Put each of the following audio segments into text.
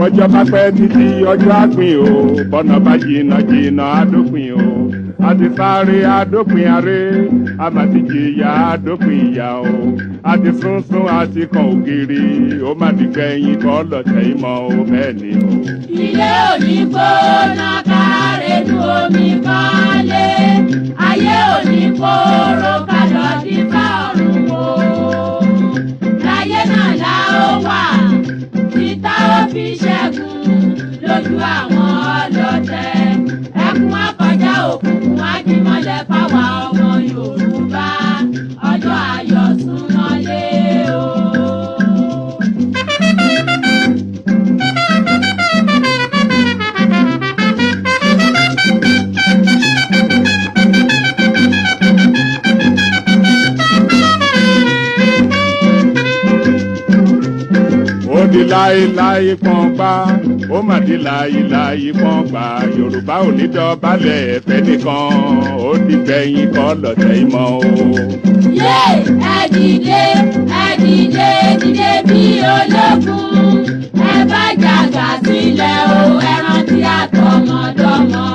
ọjọ́ bá pẹ́ títí ọjọ́ àpín o bọ́nà bá jìnnà jìnnà àdópin o àti sáré àdópin aré àmàtìjìyà àdópin ìyà o àti súnsún àti kan ògiri ó má ti gbẹ̀yìn kọ́ lọ́tẹ̀ ìmọ̀ o bẹ́ẹ̀ ni o. ilé òní gbóná kárẹ́nu omi kọ́lé ayé òní kóró kálọ̀ dífá ọ̀run o láyé náà la ó wà títà ó fi ṣẹ́gun lójú àwọn ọlọ́tẹ̀ ẹkún akọjá òkùnkùn ajímọ́lẹ̀ fáwa ọmọ Yorùbá ọjọ́ ayọ̀ súnmọ́lé o. ó di láéláé pọ́npá ó mà di láéláé pọ́npá Yorùbá ò ní dọ̀bálẹ̀ ẹ̀fẹ́ nìkan ó di gbẹ̀yìn kọ́ lọ́tẹ̀ ìmọ̀ o. yé ẹ dìde dìde bí ológun ẹ bá jàgà sílẹ̀ o ẹ rántí àtọmọdọ́mọ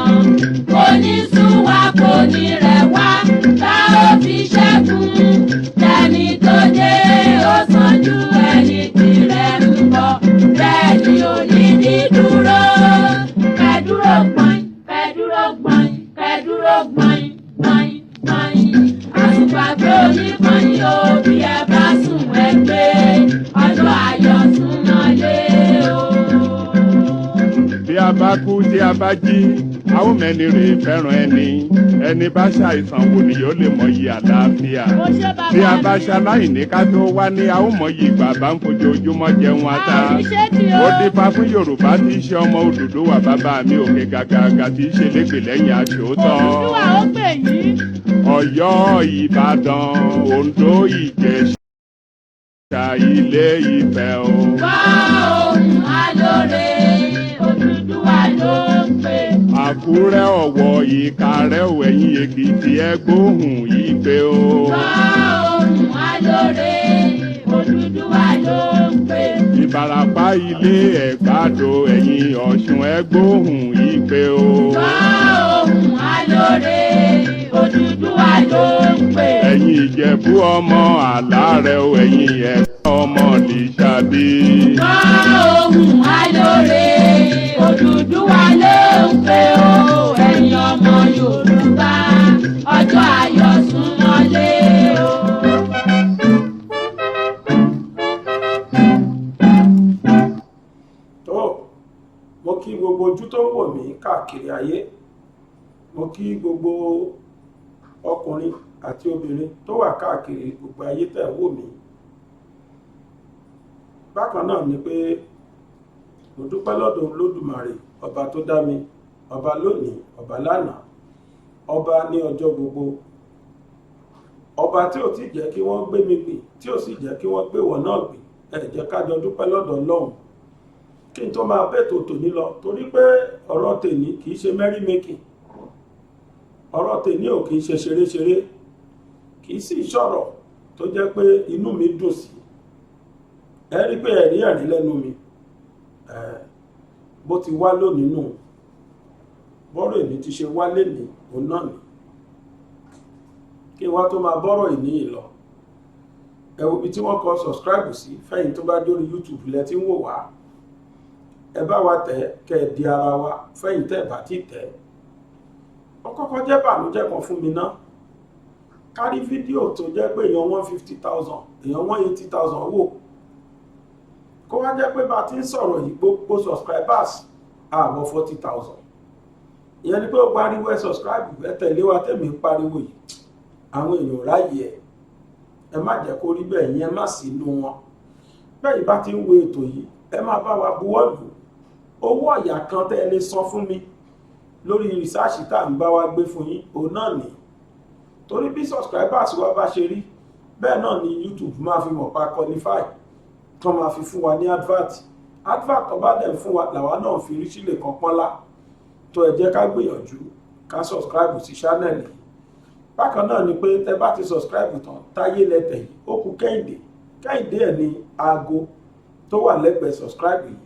kò ní sún wa kò ní rẹ̀ wá tá ó fi ṣẹ́gun tẹni tó dé ó sàn ju ẹni tirẹ̀ ń bọ̀ bẹ́ẹ̀ ni ò ní dídúró kẹ́dúró gbọ̀n kẹ́dúró gbọ̀n kẹ́dúró gbọ̀n gbọ̀n gbọ̀n àtùpàgbé oníkànnì o bí ẹ bá sùn ẹ gbé ọjọ́ ayọ̀ súnmọ́lé o. bí a bá kú tí a bá jí a ó mẹ́ni rè fẹ́ràn ẹni bá ṣàìsàn wò ni yóò lè mọyì àlàáfíà bí a bá ṣaláìní ká tó wá ní a ó mọyì bàbá ń fojoojúmọ́ jẹun ata ó dífá fún Yorùbá tí í ṣe ọmọ Odùduwà bàbá mi òkè gàgàgà tí í ṣe légbè lẹ́yìn aṣòótọ́ Ọ̀yọ́ Ìbàdàn Oǹdó Ìjẹ̀ṣà Ilé Ifẹ̀ o. wá ohùn alóore Odùduwà ló ń pè. Àkúrẹ́ Ọ̀wọ̀ Ìkàrẹ́ Ẹ̀yìn Èkìtì ẹ gbóhùn Ìgbé o. wá ohùn alóore Odùduwà ló ń pè. Ìbàràpá Ilé Ẹ̀gbádò Ẹ̀yìn Ọ̀ṣun ẹ gbóhùn Ìgbé o. wá ohùn alóore Odùduwà ló ń pè. Ẹ̀yin Ìjẹ̀bú ọmọ Àlárẹ̀ ẹ̀yin Ẹ̀gbá ọmọ Lísàbí. wá ohùn alóore Odùduwà ló ń pè o ẹ̀yin ọmọ Yorùbá ọjọ́ ayọ̀ súnmọ́lé o. tó mo kí gbogbo ojú tó ń wò mí káàkiri ayé mo kí gbogbo ọkùnrin àti obìnrin tó wà káàkiri gbogbo ayé tẹ̀ ń wò mí bákan náà ni pé mo dúpẹ́ lọ́dọ̀ Olódùmarè ọba tó dá mi ọba lónìí ọba lánàá ọba ní ọjọ́ gbogbo ọba tí ò ti jẹ́ kí wọ́n gbé mi gbì tí ò sì jẹ́ kí wọ́n gbé wọ́n náà gbì ẹ jẹ́ ká jọ dúpẹ́ lọ́dọ̀ Ọlọ́run kí n tó máa bẹ́ẹ̀ tòní lọ torí pé ọ̀rọ̀ tèmi kì í ṣe merrymaking ọ̀rọ̀ tèmi ò kì í ṣe ṣeréṣeré kì í sì ṣọ̀rọ̀ tó jẹ́ pé inú mi dùn sí. Ẹ rí pé ẹ̀rí ẹ̀rí lẹ́nu mi bó ti wá lónìí nù, bọ́rọ̀ èmi ti ṣe wá lénìí òun náà ni. Kí wá tó máa bọ́rọ̀ ìní yìí lọ, ẹ wo ibi tí wọ́n kọ subscribe sí fẹ́yìn tó bá dórí YouTube lẹ tí ń wò wá, ẹ bá wa tẹ̀ kẹ́ ẹ di ara wa fẹ́yìn tẹ́ bá ti tẹ̀. Ó kọ́kọ́ jẹ́ bànújẹ́ kan fún mi ná, kárí fídíò tó jẹ́ pé èèyàn 150,000 èèyàn 180,000 wò, kó wá jẹ́ pé bá ti ń sọ̀rọ̀ yìí gbogbo subscribers àbọ̀ 40,000. Ìyẹn ni pé ó pariwo ẹ subscribe ẹ tẹ̀lé wa tẹ̀mí ń pariwo yìí, àwọn èèyàn ráyè ẹ má jẹ́ kó rí bẹ́ẹ̀ yẹn má sí inú wọn. Bẹ́ẹ̀ bá ti ń wo ètò yìí ẹ má bá wa buwọ́lù. Owó ọ̀yà kan tẹ́ ẹ lè san fún mi lórí rìsáàṣì tá à ń bá wa gbé fún yín òun náà nìyí. Torí bí subscribers wa bá ṣe rí bẹ́ẹ̀ náà ni YouTube máa fi mọ̀ pa qualify tó máa fi fún wa ní advert tó bá dẹ̀ fún wa làwa náà fi rí sílẹ̀ kan pọ́nlá. tó ẹ jẹ́ ká gbìyànjú ká subscribe sí channel yìí. Bákan náà ni pé tẹ bá ti subscribe tán Táyé lẹ́tẹ̀ yìí ó kù Kẹ́hìndé ẹ̀ ní aago tó wà lẹ́gbẹ̀ẹ́ subscribe yìí.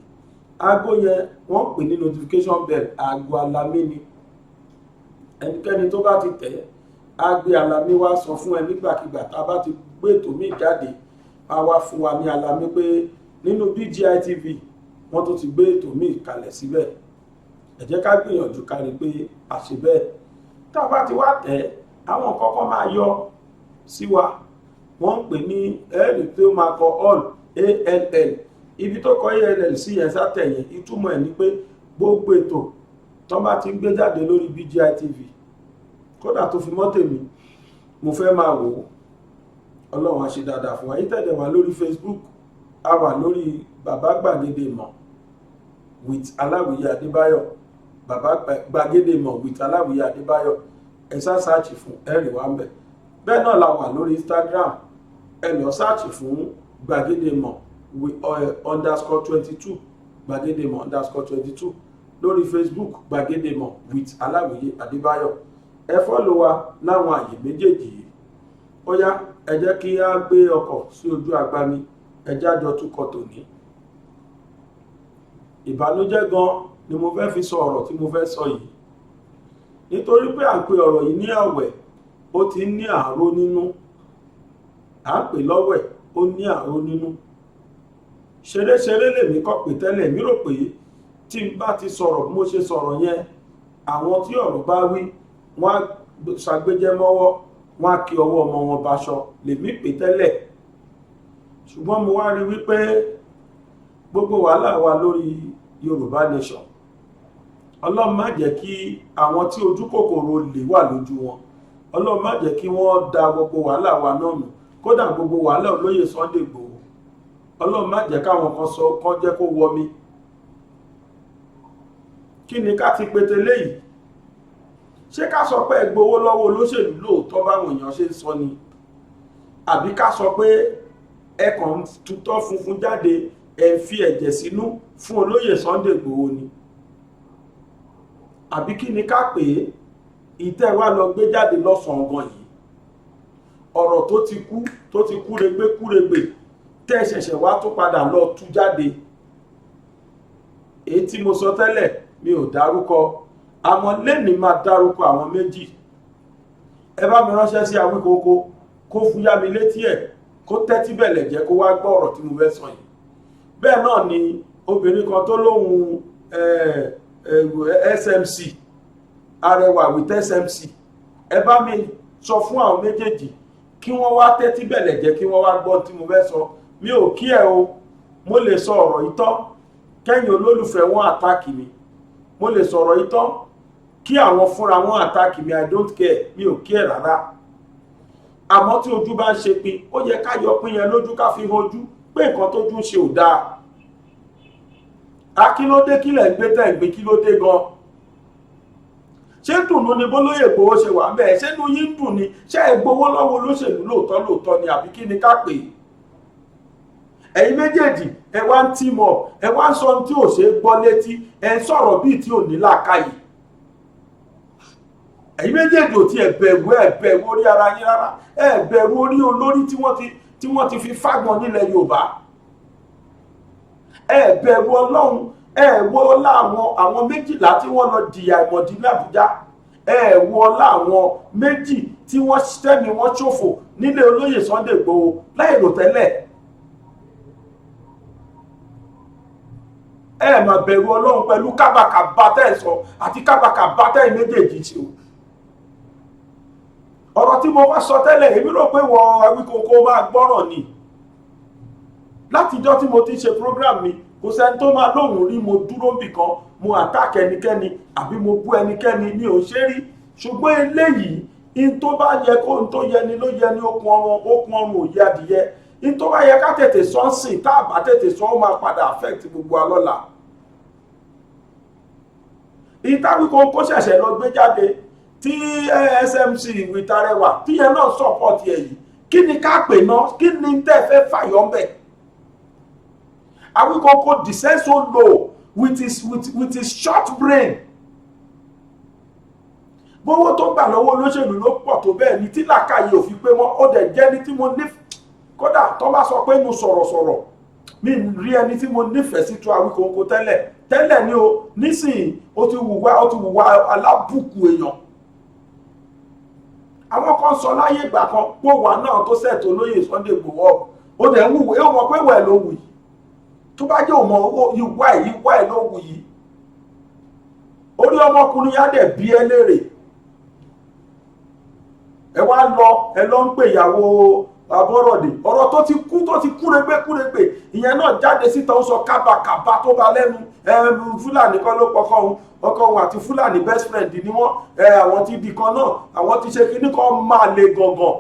Aago yẹn wọ́n pè ní notification bell, aago alamí ni. Ẹnikẹ́ni tó bá ti tẹ̀ á gbé alamí wá sọ fún ẹ nígbàkigbà tá a bá ti gbé ètò míì jáde, á wá fún wa ní alamí pé nínú BGI TV wọ́n tó ti gbé ètò míì kalẹ̀ síbẹ̀. Ẹ jẹ́ ká gbìyànjú ká rí pé a ṣe bẹ́ẹ̀. Tá a bá ti wá tẹ̀ àwọn kọ́kọ́ máa yọ sí wa, wọ́n ń pè ní ẹ̀rí tó máa kọ all ibi tó kọ all sí yẹn sátẹ̀yìn, ìtumọ̀ ẹ̀ ni pé gbogbo ètò tó bá ti ń gbé jáde lórí BGI TV kódà tó fi mọ́ tèmi mo fẹ́ máa wò ó. Ọlọ́run á ṣe dáadáa fún wa. Yìí tẹ̀lé wa lórí Facebook, a wà lórí Bàbá Gbàgede Ìmọ̀ with Aláwìyé Adébáyọ̀, Bàbá Gbàgede Ìmọ̀ with Aláwìyé Adébáyọ̀, ẹ sá sáàchì fún ẹ̀rì wa ń bẹ̀. Bẹ́ẹ̀ náà la wà lórí Instagram, ẹ lọ sáàchì fún Gbàgede Ìmọ̀ _22 Gbàgede Ìmọ̀ _22 lórí Facebook, Gbàgede Ìmọ̀ with Aláwìyé Adébáyọ̀. Ẹ fọ́lọ̀ wa láwọn àyè méjèèjì yìí. Ó yá ẹ jẹ́ kí á gbé ọkọ̀ sí ojú agbami, ẹ jájọ túkọ̀ tòní. Ìbànújẹ́ gan ni mo fẹ́ fi sọ ọ̀rọ̀ tí mo fẹ́ sọ yìí, nítorí pé à ń pe ọ̀rọ̀ yìí ní àwẹ̀ ó ti ní àáró nínú. À ń pè lọ́wẹ̀ ó ní àáró nínú. Ṣeréṣeré lèmi kọ́ pé tẹ́lẹ̀ mi rò pé tí n bá ti sọ̀rọ̀ bí mo ṣe sọ̀rọ̀ yẹn, àwọn tí ọ̀rọ̀ bá wí wọ́n á ṣàgbéjẹ́ mọ́wọ́, wọ́n á kí ọwọ́ ọmọ wọn baṣọ lèmi pè tẹ́lẹ̀. Ṣùgbọ́n mo wá rí wípé gbogbo wàhálà wa lórí Yorùbá Nation, Ọlọ́run má jẹ́ kí àwọn tí ojú kòkòrò lè wà lójú wọn, Ọlọ́run má jẹ́ kí wọ́n da gbogbo wàhálà wa náà nù. Kódà gbogbo wàhálà olóyè Sunday Igboho, Ọlọ́run má jẹ́ káwọn kan sọ kán jẹ́ kó wọ mi. Kí ni ká ti pété léyìí? Ṣé ká sọ pé ẹ gbowó lọ́wọ́ olóṣèlú lóòótọ́ báwọn èèyàn ṣe ń sọ ni? Àbí ká sọ pé ẹ kàn ń tutọ́ funfun jáde, ẹ fi ẹ̀jẹ̀ sínú fún olóyè Sunday Igboho ni? Àbí kí ni ká pè é? Ìtẹ́ wa lọ gbé jáde lọ́sàn-án gan yìí, ọ̀rọ̀ tó ti kúregbé tẹ́ ṣẹ̀ṣẹ̀ wá tó padà lọ tú jáde. Èyí tí mo sọ tẹ́lẹ̀ mi ò dárúkọ, àmọ́ lẹ́ni máa dárúkọ àwọn méjì. Ẹ bá mi ránṣẹ́ sí Awíkókó kó fúyá mi létí ẹ̀, kó tẹ́tí bẹ̀lẹ̀ jẹ́ kó wá gbọ́ ọ̀rọ̀ tí mo fẹ́ sọ yìí. Bẹ́ẹ̀ náà ni obìnrin kan tó lóhun SMC, Arẹwà with SMC, ẹ bá mi sọ fún àwọn méjèèjì kí wọ́n wá tẹ́tí bẹ̀lẹ̀ jẹ́ kí wọ́n wá gbọ́ tí mo fẹ́ sọ. Mi ò kí ẹ o, mo lè sọ ọ̀rọ̀ ìtọ́ kẹ́yìn olólùfẹ́ wọn àtàkì mi, mo lè sọ̀rọ̀ ìtọ́ kí àwọn fúnra wọn àtàkì mi, I don't care, mi ò kí ẹ rárá. Àmọ́ tí ojú bá ń ṣe pin, ó yẹ ká yọ pin yẹn lójú, ká fi hojú pé nǹkan tójú ń ṣe ò dáa. Akílódé kílẹ̀ ń gbé tẹ̀ ń gbé kílódé gan. Ṣé dùnú ni bólóyè Igboho ṣe wà bẹ́ẹ̀? Ṣé inú yín dùn ni? Ṣé ẹ gbowó lọ́wọ́ olóṣèlú lóòótọ́ ni àbí kí ni ká pè é? Ẹ̀yin méjèèjì ẹ wá ń team up, ẹ wá ń sọ ohun tí ò ṣe é gbọ́ létí, ẹ ń sọ̀rọ̀ bíi tí ò ní làákàyè. ẹ̀yin méjèèjì ò ti ẹ̀bẹ̀rù orí ara yín rárá, ẹ̀bẹ̀rù orí olórí tí wọ́n ti fi fágbọn nílẹ̀ Yorùbá, ẹ̀bẹ̀rù Ọlọ́run, ẹ̀wọ́ ọlá àwọn méjìlá tí wọ́n lọ dìyà ìmọ̀dí l'Àbújá, ẹ̀wọ́ ọlá àwọn méjì tí wọ́n tẹ́mi wọ́n ṣòfò nílé olóyè Sunday Igboho láì rò tẹ́lẹ̀. Ẹ máa bẹ̀rù Ọlọ́run pẹ̀lú kábàkàbá tẹ́ ẹ̀ sọ àti kábàkàbá tẹ́ ẹ̀ méjèèjì ṣe o. Ọ̀rọ̀ tí mo wá sọ tẹ́lẹ̀ èmi rò pé wọ Awíkókó máa gbọ́ràn ni. Látijọ́ tí mo ti ṣe program mi kò sẹ́ni tó máa lóhùn rí mo dúró bì kan mo attack ẹnikẹ́ni àbí mo bú ẹnikẹ́ni mi ò ṣe rí. Ṣùgbọ́n eléyìí in tó bá yẹ kó in tó yẹ ni ló yẹ ní okun ọrùn òye adìyẹ. In tó bá yẹ ká tètè sọ sìn tá a bá tètè sọ ó máa padà affect gbogbo alọ́la. Awíkókó ṣẹ̀ṣẹ̀ lọ gbé jáde tí SMC with Arẹwà tí yẹn náà support ẹ̀ yìí kí ni ká pè náà kí ni tẹ́ fẹ́ fàyọ́ mbẹ̀. Awíkókó descend so low with his short brain. Bówó tó gbà lọ́wọ́ olóṣèlú ló pọ̀ tó bẹ́ẹ̀ ni tí làákàyè ò fi pé wọ́n ó dẹ̀ jẹ́ ní tí mo nífẹ̀ẹ́ kódà tó bá sọ pé inú sọ̀rọ̀sọ̀rọ̀ mi rí ẹni tí mo nífẹ̀ẹ́ sí tó Awíkókó tẹ́lẹ̀ ni o nísìnyí ó ti wùwá alábùkù èèyàn. Àwọn kan sọ láyé ìgbà kan pé wà náà tó sẹ̀tò olóyè Sunday Igboho ó dẹ̀ ń wùwé ó mọ̀ pé wẹ̀ ló wù yìí tó bá jẹ́ òmò owó ìwà ẹ̀ ló wù yìí orí ọmọkùnrin yá dẹ̀ bí ẹ léèrè ẹ wá lọ ń pè ìyàwó Abọ́rọ̀dé ọ̀rọ̀ tó ti kúrégbé ìyẹn náà jáde síta ó sọ kábàkàbà tó bá lẹ́nu Fúlàní kan ló pọkọ òun àti Fúlàní best friend ni wọ́n àwọn ti di kan náà àwọn ti ṣe kíní kan máa le gangan.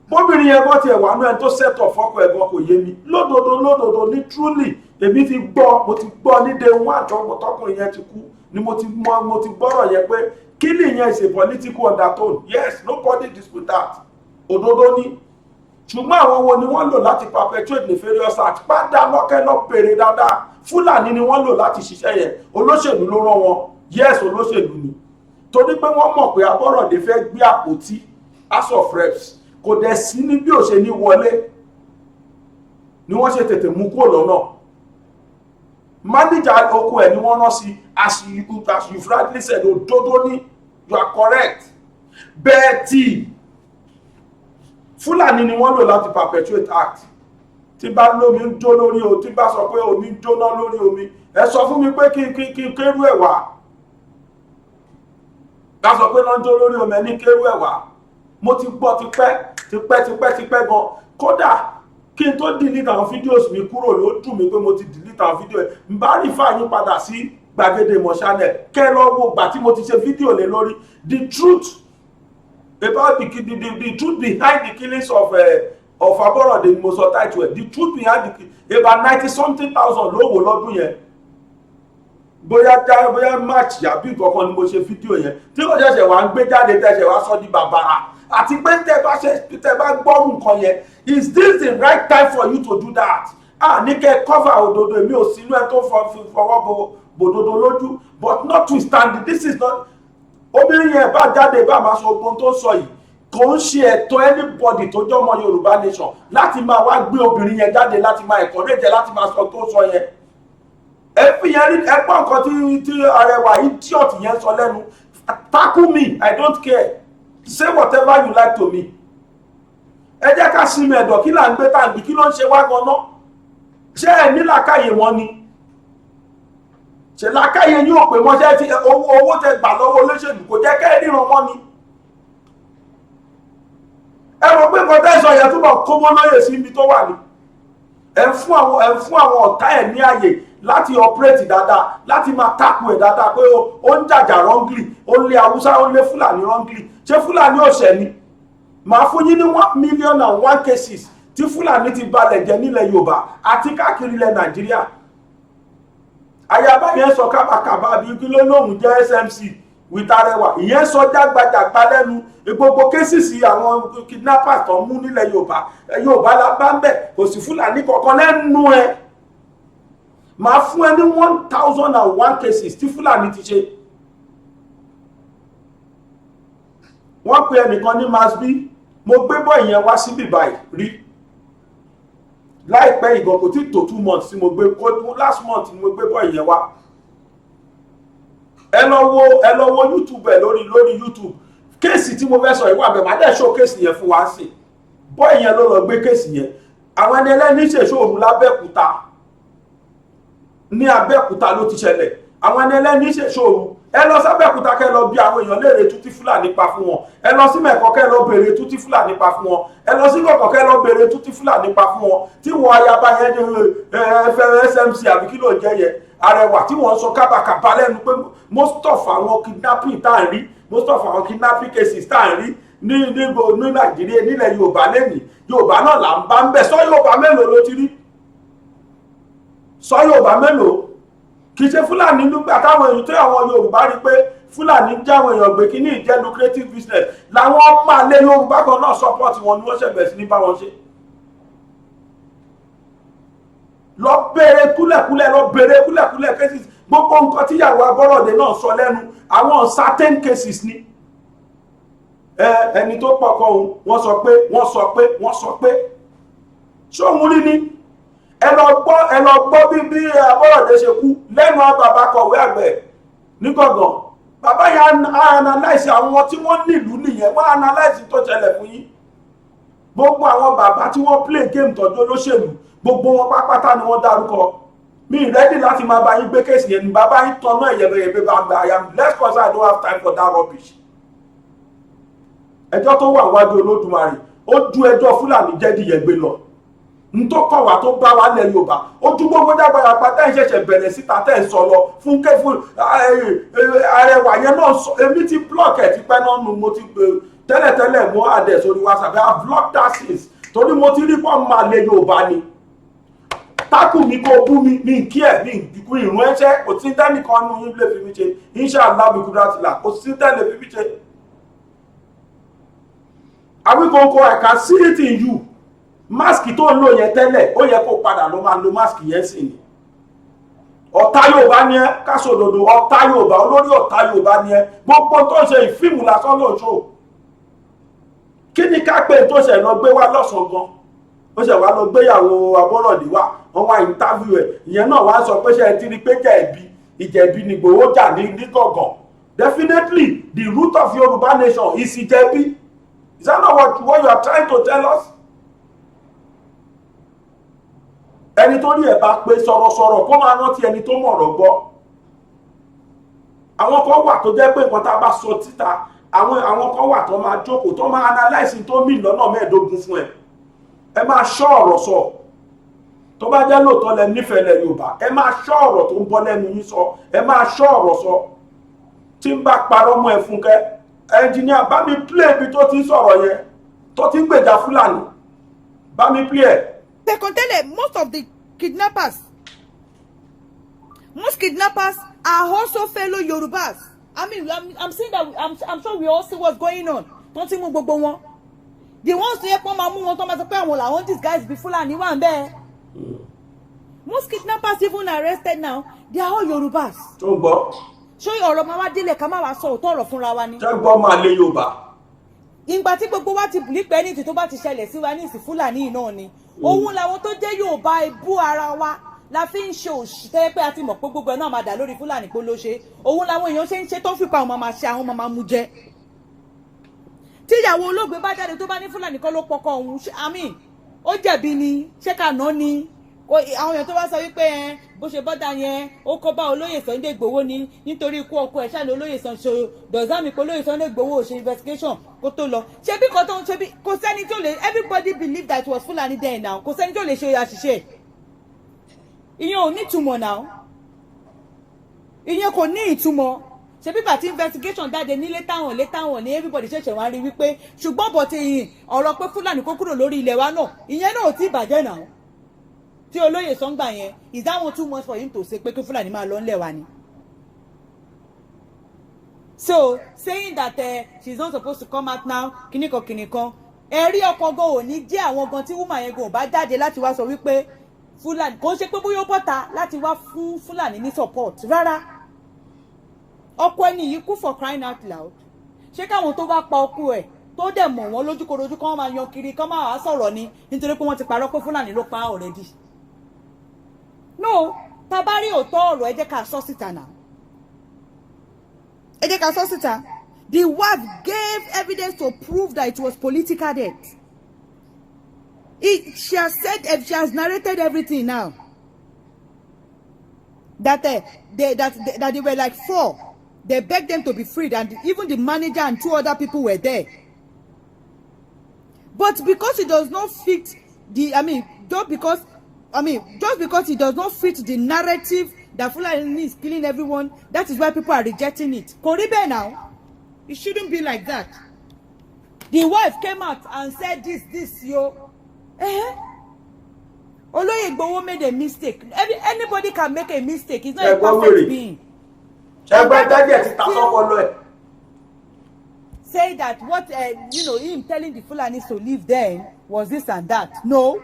Bóbìnrin yẹn bọ́ tiẹ̀ wà nú ẹni tó sẹ́tọ̀ fọ́kọ ẹ̀gbọ́n kò yé mi lódodo ní truly èmi ti gbọ́ mo ti gbọ́ ní day one tọkùnrin yẹn ti kú ni mo ti gbọ́rọ̀ yẹn pé killing yẹn is a political undertone. Yes, nobody dispute that. Òdodo ni. Ṣùgbọ́n àwọn wo ni wọ́n lò láti perpetrate nefarious act? Padà lọ́kẹ́ lọ pèrè dáadáa. Fúlàní ni wọ́n lò láti ṣiṣẹ́ yẹn. Olóṣèlú ló rán wọn. Yes, olóṣèlú ni. Torí pé wọ́n mọ̀ pé Abọ́rọ̀dé fẹ́ gbé àpótí House of Reps. Kò dẹ̀ sí ní bí ò ṣe ní wọlé. Ni wọ́n ṣe tètè mú kúrò lọ́nà. Manager oko ẹ̀ ni wọ́n rán sí as you rightly said òdodo ni you are correct. Bẹ́ẹ̀tì Fúlàní ni wọ́n lò láti perpetuate act. Tí bá lómi ń jó lórí o tí bá sọ pé omi ń jóná lórí omi ẹ sọ fún mi pé kí kérú ẹ̀ wá. Bá sọ pé náà ń jó lórí omi ẹni kérú ẹ̀ wá. Mo ti gbọ́ tipẹ́ gan. Kódà kí n tó delete àwọn fídíòs mi kúrò ló dùn mí pé mo ti delete àwọn fídíò ẹ̀ ń bá rí fáyín padà sí Gbàgede Ìmọ̀ channel kẹ́ lọ wo gbà tí mo ti ṣe fídíò lé lórí the truth about the truth behind the killings of Abọ́rọ̀dé ni mo sọ title ẹ̀ the truth behind about 90-something thousand ló wò lọ́dún yẹn bóyá match àbí nǹkan ni mo ṣe fídíò yẹn tí kò ṣẹ̀ṣẹ̀ wá ń gbé jáde tẹ̀ṣẹ̀ wá sọ di bàbàrà àti pé tẹ́ bá gbọ́rù nǹkan yẹn is this the right time for you to do that? Ní kẹ́ cover òdodo èmi ò sínú ẹ tó fọwọ́ bòdodo lójú but notwithstanding this is not obìnrin yẹn bá jáde bá máa sọ ogun tó sọ yìí kò ń ṣe ẹ̀tọ́ anybody tó jẹ́ ọmọ Yorùbá nation láti máa wá gbé obìnrin yẹn jáde láti máa ẹ̀kọ́ léjẹ láti máa sọ tó sọ yẹn ẹ fi yẹn rí ẹgbọ́n nǹkan tí Arẹwà idiot yẹn sọ lẹ́nu tackle me I don't care say whatever you like to me ẹ jẹ́ ká sinmi ẹ̀dọ̀ kí là ń gbé tàǹgbì kí ló ń ṣe wá gan-an ṣé ẹ̀ ní làákàyè wọn ni ṣe làákàyè yóò pè wọ́n ṣe ti owó tẹ gbà lọ́wọ́ olóṣèlú kò jẹ́ kẹ́ ẹ̀ ríran mọ́ ni ẹ mọ̀ pé nǹkan tẹ́ sọ yẹn túbọ̀ kó mọ́ lóye sí ibi tó wà ní ẹ ń fún àwọn ọ̀tá ẹ̀ ní àyè láti operate dáadáa láti máa tackle ẹ̀ dáadáa pé ó ń jàjà wrongly ó ń lé Haúsá ó ń lé Fúlàní wrongly ṣé Fúlàní ọ̀sẹ̀ ni màá fún yín ní 1,000,001 cases tí Fúlàní ti balẹ̀ jẹ́ nílẹ̀ Yorùbá àti káàkiri ilẹ̀ Nàìjíríà ayaba yẹn sọ kábàkàbà bíi kí ló lóhùn jẹ́ SMC with Arẹwà ìyẹn sọ jágbajàgba lẹ́nu gbogbo kéṣìṣì àwọn kidnappers tó mú nílẹ̀ Yorùbá la bá ń bẹ̀ kò sí Fúlàní kankan lẹ́nu ẹ̀ máa fún ẹ ní 1,001 cases tí Fúlàní ti ṣe wọ́n pe ẹnìkan ní masbi mo gbé bọ́ ìyẹn wá síbí báyìí rí láìpẹ́ ìgbọ̀n kò tí tó 2 months tí mo gbé last month ni mo gbé bọ́ ìyẹn wá. ẹ lọ wo YouTube ẹ lórí YouTube kéèsì tí mo fẹ́ sọ ìwà bẹ̀ máa dẹ̀ ṣó kéèsì yẹn fún wa sí bọ́ ìyẹn ló lọ gbé kéèsì yẹn. àwọn ẹni ẹlẹ́ni ṣèṣòro lábẹ́òkúta ní Abẹ́òkúta ló ti ṣẹlẹ̀. àwọn ẹni ẹlẹ́ni ṣèṣòro ẹ lọ sábẹ́òkúta kẹ́ lọ bí àwọn èèyàn léèrè tútí Fúlàní pa fún wọn. ẹ lọ sí Mẹ̀kọ́ kẹ́ lọ béèrè tútí Fúlàní pa fún wọn. ẹ lọ sí Gọ̀gọ̀ kẹ́ lọ béèrè tútí Fúlàní pa fún wọn. tí wọ́n ayaba yẹn fẹ́ SMC àbí kí ló jẹ́ yẹn Arẹwà tí wọ́n sọ kábàkàbà lẹ́nu pé most of àwọn kidnapping tá à ń rí most of àwọn kidnapping cases tá à ń rí ní Nàìjíríà nílẹ̀ Yorùbá lẹ́nìí Yorùbá náà là ń bá ń bẹ̀. sọ Yorùbá mélòó ló ti rí? sọ Yorùbá mélòó? kì í ṣe Fúlàní nígbà táwọn èèyàn tó àwọn Yorùbá rí pé Fúlàní jáwọn èèyàn gbé kí ní ìjẹ́ lucrative business làwọn máa lé Yorùbá kan náà support wọn ni wọ́n ṣẹ̀bẹ̀ sí ní bá wọn ṣe. lọ bèrè kúlẹ̀kúlẹ̀ cases gbogbo nǹkan tíyàwó Abọ́rọ̀dé náà sọ lẹ́nu àwọn certain cases ni. ẹni tó pọkọ òun wọ́n sọ pé ṣé òun rí ni ẹ lọ gbọ́ bí Abọ́rọ̀dé ṣe kú lẹ́nu bàbá kọ̀wé àgbẹ̀ ní Gọ̀gàn. bàbá yẹn analyse àwọn tí wọ́n nílùú nìyẹn wọ́n analyse tó ṣẹlẹ̀ fún yín. gbogbo àwọn bàbá tí wọ́n play game tọ́jú olóṣèlú gbogbo wọn pápátá ni wọ́n dárúkọ. mi ready láti máa bá yín gbé kéèsì yẹn ní bàbá yín tọ́nà ẹ̀yẹ̀bẹ̀yẹ̀bẹ̀ bàbá I am less concerned. I don't have time for that rubbish. ẹjọ́ tó wà wájú Olódùmarè ó ju ẹjọ́ Fúlàní jẹ́dìyẹ̀gbé lọ. n tó kọ̀ wá tó bá wa lẹ̀ Yorùbá ojú gbogbo jágbára pátá ìṣẹ̀ṣẹ̀ bẹ̀rẹ̀ síta tẹ̀ ń sọ lọ fún Arẹwà yẹn náà sọ èmi ti block ẹ̀ ti pẹ́ náà nu mo ti tẹ́lẹ̀tẹ́lẹ̀ mo àdẹ̀ sórí WhatsApp I have blocked that since torí mo ti rí pọ́ máa lẹ̀ Yorùbá ni tákù mi kò bú mi kí ẹ̀ mi ìdìkú ìrún ẹ̀ṣẹ́ kò sí tẹ́nìkan nu yín lè fi mi ṣe inshallah bí kúrò àtìlà kò sí tẹ́lẹ̀ fi mi ṣe. Awíkóńkó I can see it in you. Máàsì tó ń lò yẹn tẹ́lẹ̀ ó yẹ kó padà ló máa lo máàsì yẹn sì ni. ọ̀tá Yorùbá ni ẹ́ káṣòdodo ọ̀tá Yorùbá olórí ọ̀tá Yorùbá ni ẹ́ gbogbo tó ń ṣe ìfíìmù lásán ló ń ṣó. kí ni ká pé tó ṣe lọ gbé wá lọ́sàn-án gan ó ṣe wá lọ gbéyàwó Abọ́rọ̀dé wá wọ́n wá interview ẹ̀ ìyẹn náà wá sọ pé ṣe ẹ ti rí pé ìjẹ̀bi ni Ìgbòho jà ní Gọ̀gàn. Definitely the root of Yorùbá nation is ìjẹ̀bi. Is that not what you are trying to tell us? ẹni tó ní ẹ̀ bá pé sọ̀rọ̀sọ̀rọ̀ kó máa rántí ẹni tó mọ̀rọ̀ gbọ́. àwọn kan wà tó jẹ́ pé nǹkan tá a bá sọ títa àwọn kan wà tó máa jókòó tó máa analyse tó mì lọ́nà 15 fún ẹ. ẹ máa ṣọ́ ọ̀rọ̀ sọ tó bá jẹ́ lóòótọ́ lẹ nífẹ̀ẹ́ lẹ Yorùbá ẹ máa ṣọ́ ọ̀rọ̀ tó ń bọ́ lẹ́nu yín sọ ẹ máa ṣọ́ ọ̀rọ̀ sọ. tí ń bá parọ́ mọ́ ẹ Fúnkẹ́ ẹnjìníà bá mi play ibi tó ti ń sọ̀rọ̀ yẹn tó ti ń gbèjà Fúlàní bá mi play ẹ̀. Sekontele, most kidnappers are also fellow Yorubas. I mean, I'm saying that I'm sure we all see what's going on. Don't think gbogbo wọn. The ones here come and move on to pé àwọn làwọn these guys be Fulani one there. Most kidnappers even arrested now, they are all Yorubas. tó ń gbọ́. Ṣé ọ̀rọ̀ máa wá délé ká máa wá sọ òótọ́ ọ̀rọ̀ fúnra wa ni. ṣé gbọ́ máa lé Yorùbá. Ìgbà tí gbogbo wa ti bìlí pé ní tó bá ti ṣẹlẹ̀ sí wa ní ìsìn Fúlàní náà ni. Òun làwọn tó jẹ́ Yorùbá ebú ara wa la fi ń ṣe òṣìṣẹ́ pé a ti mọ̀ pé gbogbo ẹ̀ náà máa dà lórí Fúlàní pé ló ṣe. Òun làwọn èèyàn ṣe ń ṣe tó fi pa àwọn máa ṣe àwọn máa mú jẹ. Tí ìyàwó olóògbé bá jáde tó bá ní Fúlàní kan ló pọkọ òun àmì ó jẹ̀bi ni ṣé ká ná ni. Àwọn èèyàn tó bá sọ wípé bó ṣe bọ́dà yẹn ó kọ́ bá olóyè Sunday Igboho ni nítorí ikú ọkọ ẹ̀ ṣáà ní olóyè Sunday dọ̀zámì pé olóyè Sunday Igboho ò ṣe investigation kó tó lọ ṣebí kan tó ń ṣebí kò sẹ́ni tó lè everybody believe that it was Fulani there now kò sẹ́ni tó lè ṣe àṣìṣe ìyẹn ò ní ìtumọ̀ now ìyẹn kò ní ìtumọ̀ ṣebí bàtí investigation jáde ní létáwọn ní everybody ṣẹ̀ṣẹ̀ wá rí wípé ṣùgbọ́n bọ̀ ti ọ̀rọ̀ pé Fulani kó kúrò lórí ilẹ̀ wa náà ìyẹn náà ò tí ì bàjẹ́ náà tí olóyè Sọ́ngbà yẹn is that one too much for him to say pé kí Fulani máa lọ ńlẹ̀ wa ni. So saying that she's not supposed to come out now kìnìkan ẹ̀rí ọkọ̀ gan ò ní jẹ́ àwọn gan tí woman yẹn gan ò bá jáde láti wá sọ wípé Fulani kò ń ṣe pé bóyá ó bọ́ta láti wá fún Fulani ní support rárá ọkọ ẹni yìí kú for crying out loud ṣé káwọn tó bá pa ọkọ ẹ̀ tó dẹ̀ mọ̀ wọ́n lójúkorojú kán máa yan kiri kán máa wá sọ̀rọ̀ ni nítorí pé wọ́n ti parọ́ pé Fúlàní ló pa already. No, tá a bá rí òótọ́ ọ̀rọ̀ ẹ jẹ́ ká sọ síta náà. Ẹ jẹ́ ká sọ síta. The wife gave evidence to prove that it was political death. She has narrated everything now. That they were like 4. They begged them to be freed, and even the manager and 2 other people were there. But because it does not fit just because it does not fit the narrative that Fulani is killing everyone, that is why people are rejecting it. Koribe now, it shouldn't be like that. The wife came out and said this, yo. Oloye Igboho made a mistake. Anybody can make a mistake. It's not a perfect being. Say that what him telling the Fulanis to leave then was this and that. No.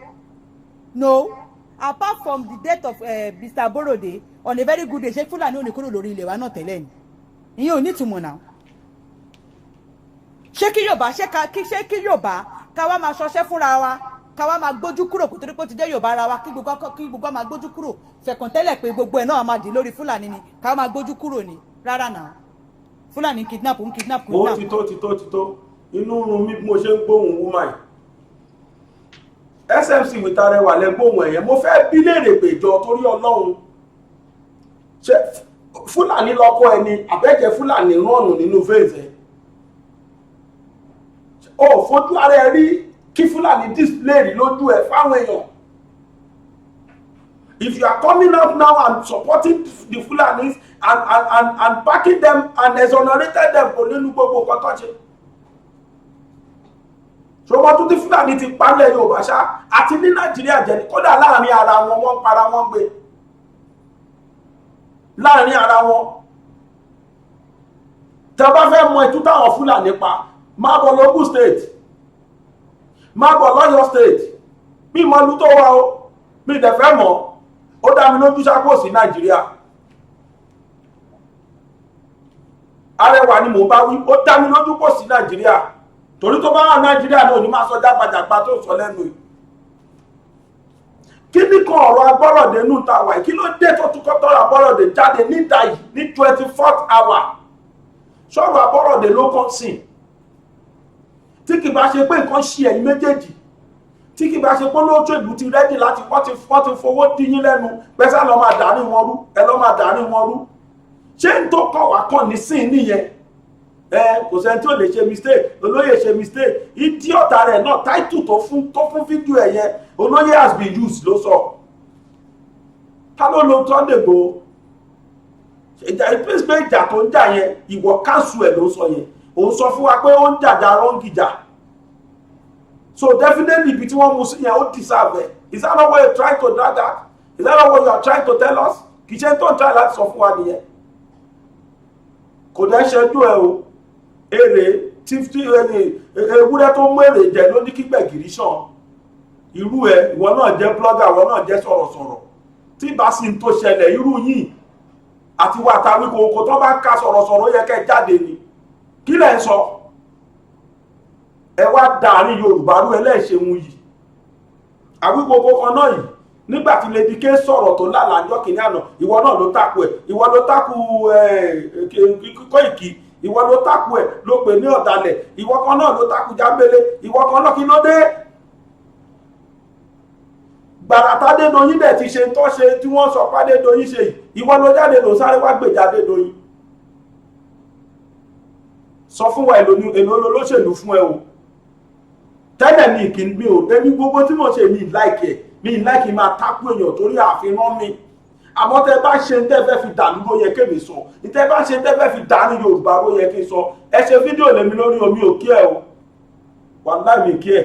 Apart from the death of Mr. Borode on a very good day, ṣé Fulani oni kúrò lórí ilẹ̀ wa náà tẹ́lẹ̀ ni. Ìyẹn ò ní ìtumọ̀ náà. Ṣé kí Yorùbá ká wá máa ṣọṣẹ́ fúnra wa, ká wá máa gbójú kúrò kó torí pé ó ti jẹ́ Yorùbá ara wa, kí gbogbo máa gbójú kúrò fẹ̀kàn tẹ́lẹ̀ pé gbogbo ẹ̀ náà máa dì lórí Fulani ni, ká wá máa gbójú kúrò ni. Rárá náà. Fulani kidnap. Ó ti tó. Inú run mi bí mo ṣe ń gbóhùn woman. SMC Wìtàrẹwà lẹ gbóhùn ẹ̀yẹn. Mo fẹ́ bí léèrè pé jọ torí Ọlọ́run. Ṣé Fulani lọ́kọ ẹni àbẹ́jẹ́ Fulani rànù nínú fèsì? Ó fojú ara ẹ rí kí Fulani display rí lójú ẹ fáwọn èèyàn. If you are coming up now and supporting the Fulanis and backing them and exonerated them kò nínú gbogbo nǹkan tó ṣe. Ṣùgbọ́n tó ti Fulani ti palẹ̀ Yorùbá ṣá àti ní Nàìjíríà jẹ́ kódà láàrin ara wọn wọ́n para wọn gbé. Láàrin ara wọn. Tẹ́ bá fẹ́ mọ ìtú táwọn Fulani pa, máa bọ̀ l'Ogun State. Máa bọ̀ l'Ọ̀yọ́ State. Mi mọ ìlú tó wà o. Mi dẹ̀ fẹ́ mọ̀. Ó dá mi lójú sápò sí Nàìjíríà. Arẹwà ni mò ń bá wí, ó dá mi lójú pò sí Nàìjíríà. Torí tó bá wà Nàìjíríà náà ní máa sọ jágbàjàgbà tó sọ lẹ́nu yìí. Kí ni kan ọ̀rọ̀ agbọ́rọ̀dé nù ta wà? Kí ló dé tó tún kọ́tọ́ agbọ́rọ̀dé jáde níta yìí ní 24th hour? Sọ̀rọ̀ agbọ́rọ̀dé ló kàn sí. Tí kì bá ṣe pé nǹkan ṣe ẹ̀yin méjèèjì. Tí kì bá ṣe pé lóòótọ́ ìlú ti rẹ́dì láti wọ́n ti fowó dín yín lẹ́nu pẹ́sà lọ́ máa dàrí wọn rú ẹ lọ́ máa dàrí wọn rú. Ṣé n tó kọ̀ wá kàn ní sí nìyẹn? Kò sẹ́ni tí ò lè ṣe mistake, olóyè ṣe mistake. Idiot rẹ̀ náà title tó fún fídíò ẹ̀ yẹn olóyè has been used ló sọ. Ta ló lo Sunday Igboho? Ìjà tó ń jà yẹn ìwọ cancel ẹ̀ ló sọ yẹn. Òun sọ fún wa pé ó ń jàjà rọ́ǹgìjà. So definitely ibi tí wọ́n mú sí yẹn ó deserve it. Is that not what you are trying to drag that? Is that not what you are trying to tell us? Kì í ṣe tó ń try láti sọ fún wa nìyẹn. Kò dẹ́ ṣẹ́jú ẹ o. Èrè tí ewúrẹ́ tó mú èrè jẹ ló ní kí gbẹ̀gìrì ṣàn. Irú ẹ ìwọ náà jẹ́ blogger, ìwọ náà jẹ́ sọ̀rọ̀sọ̀rọ̀. Tí bá sì ń tó ṣẹlẹ̀ irú yìí àti wà tàbí kòkò tó bá ká sọ̀rọ̀sọ̀rọ̀ yẹ kẹ́ jáde ni. Kí lẹ̀ ń sọ? Ẹ wá dàárín Yorùbá rú ẹlẹ́ṣẹ̀hun yìí. Àwíkòkò kan náà yìí nígbàtí Lady K sọ̀rọ̀ tó lálàájọ́ kìíní àná ìwọ náà ló takú ẹ̀, ìwọ ló takú Koiki, ìwọ ló takú ẹ̀ ló pè ní ọ̀dàlẹ̀, ìwọ kan náà ló takú Jábélé, ìwọ kan náà kí ló dé? Gbàràtà Adédoyin dẹ̀ ti ṣe tó ṣe tí wọ́n sọ pé Adédoyin ṣe yìí, ìwọ ló jáde ló sáré wá gbèjà Adédoyin. Sọ fún wa èlò olóṣèlú fún ẹ o. Tẹ́lẹ̀ ní ìkíní mi ò débi gbogbo tí mo ṣe mi láìkì máa tákù èèyàn torí àfihàn mi. Àmọ́ tẹ́ bá ṣe tẹ́ fẹ́ fi dànù ló yẹ kémi sọ. Ìtẹ́ bá ṣe tẹ́ fẹ́ fi dànù Yorùbá ló yẹ kí n sọ. Ẹ ṣe fídíò lèmi lórí omi ò kí ẹ o. Wàláhì mi kí ẹ.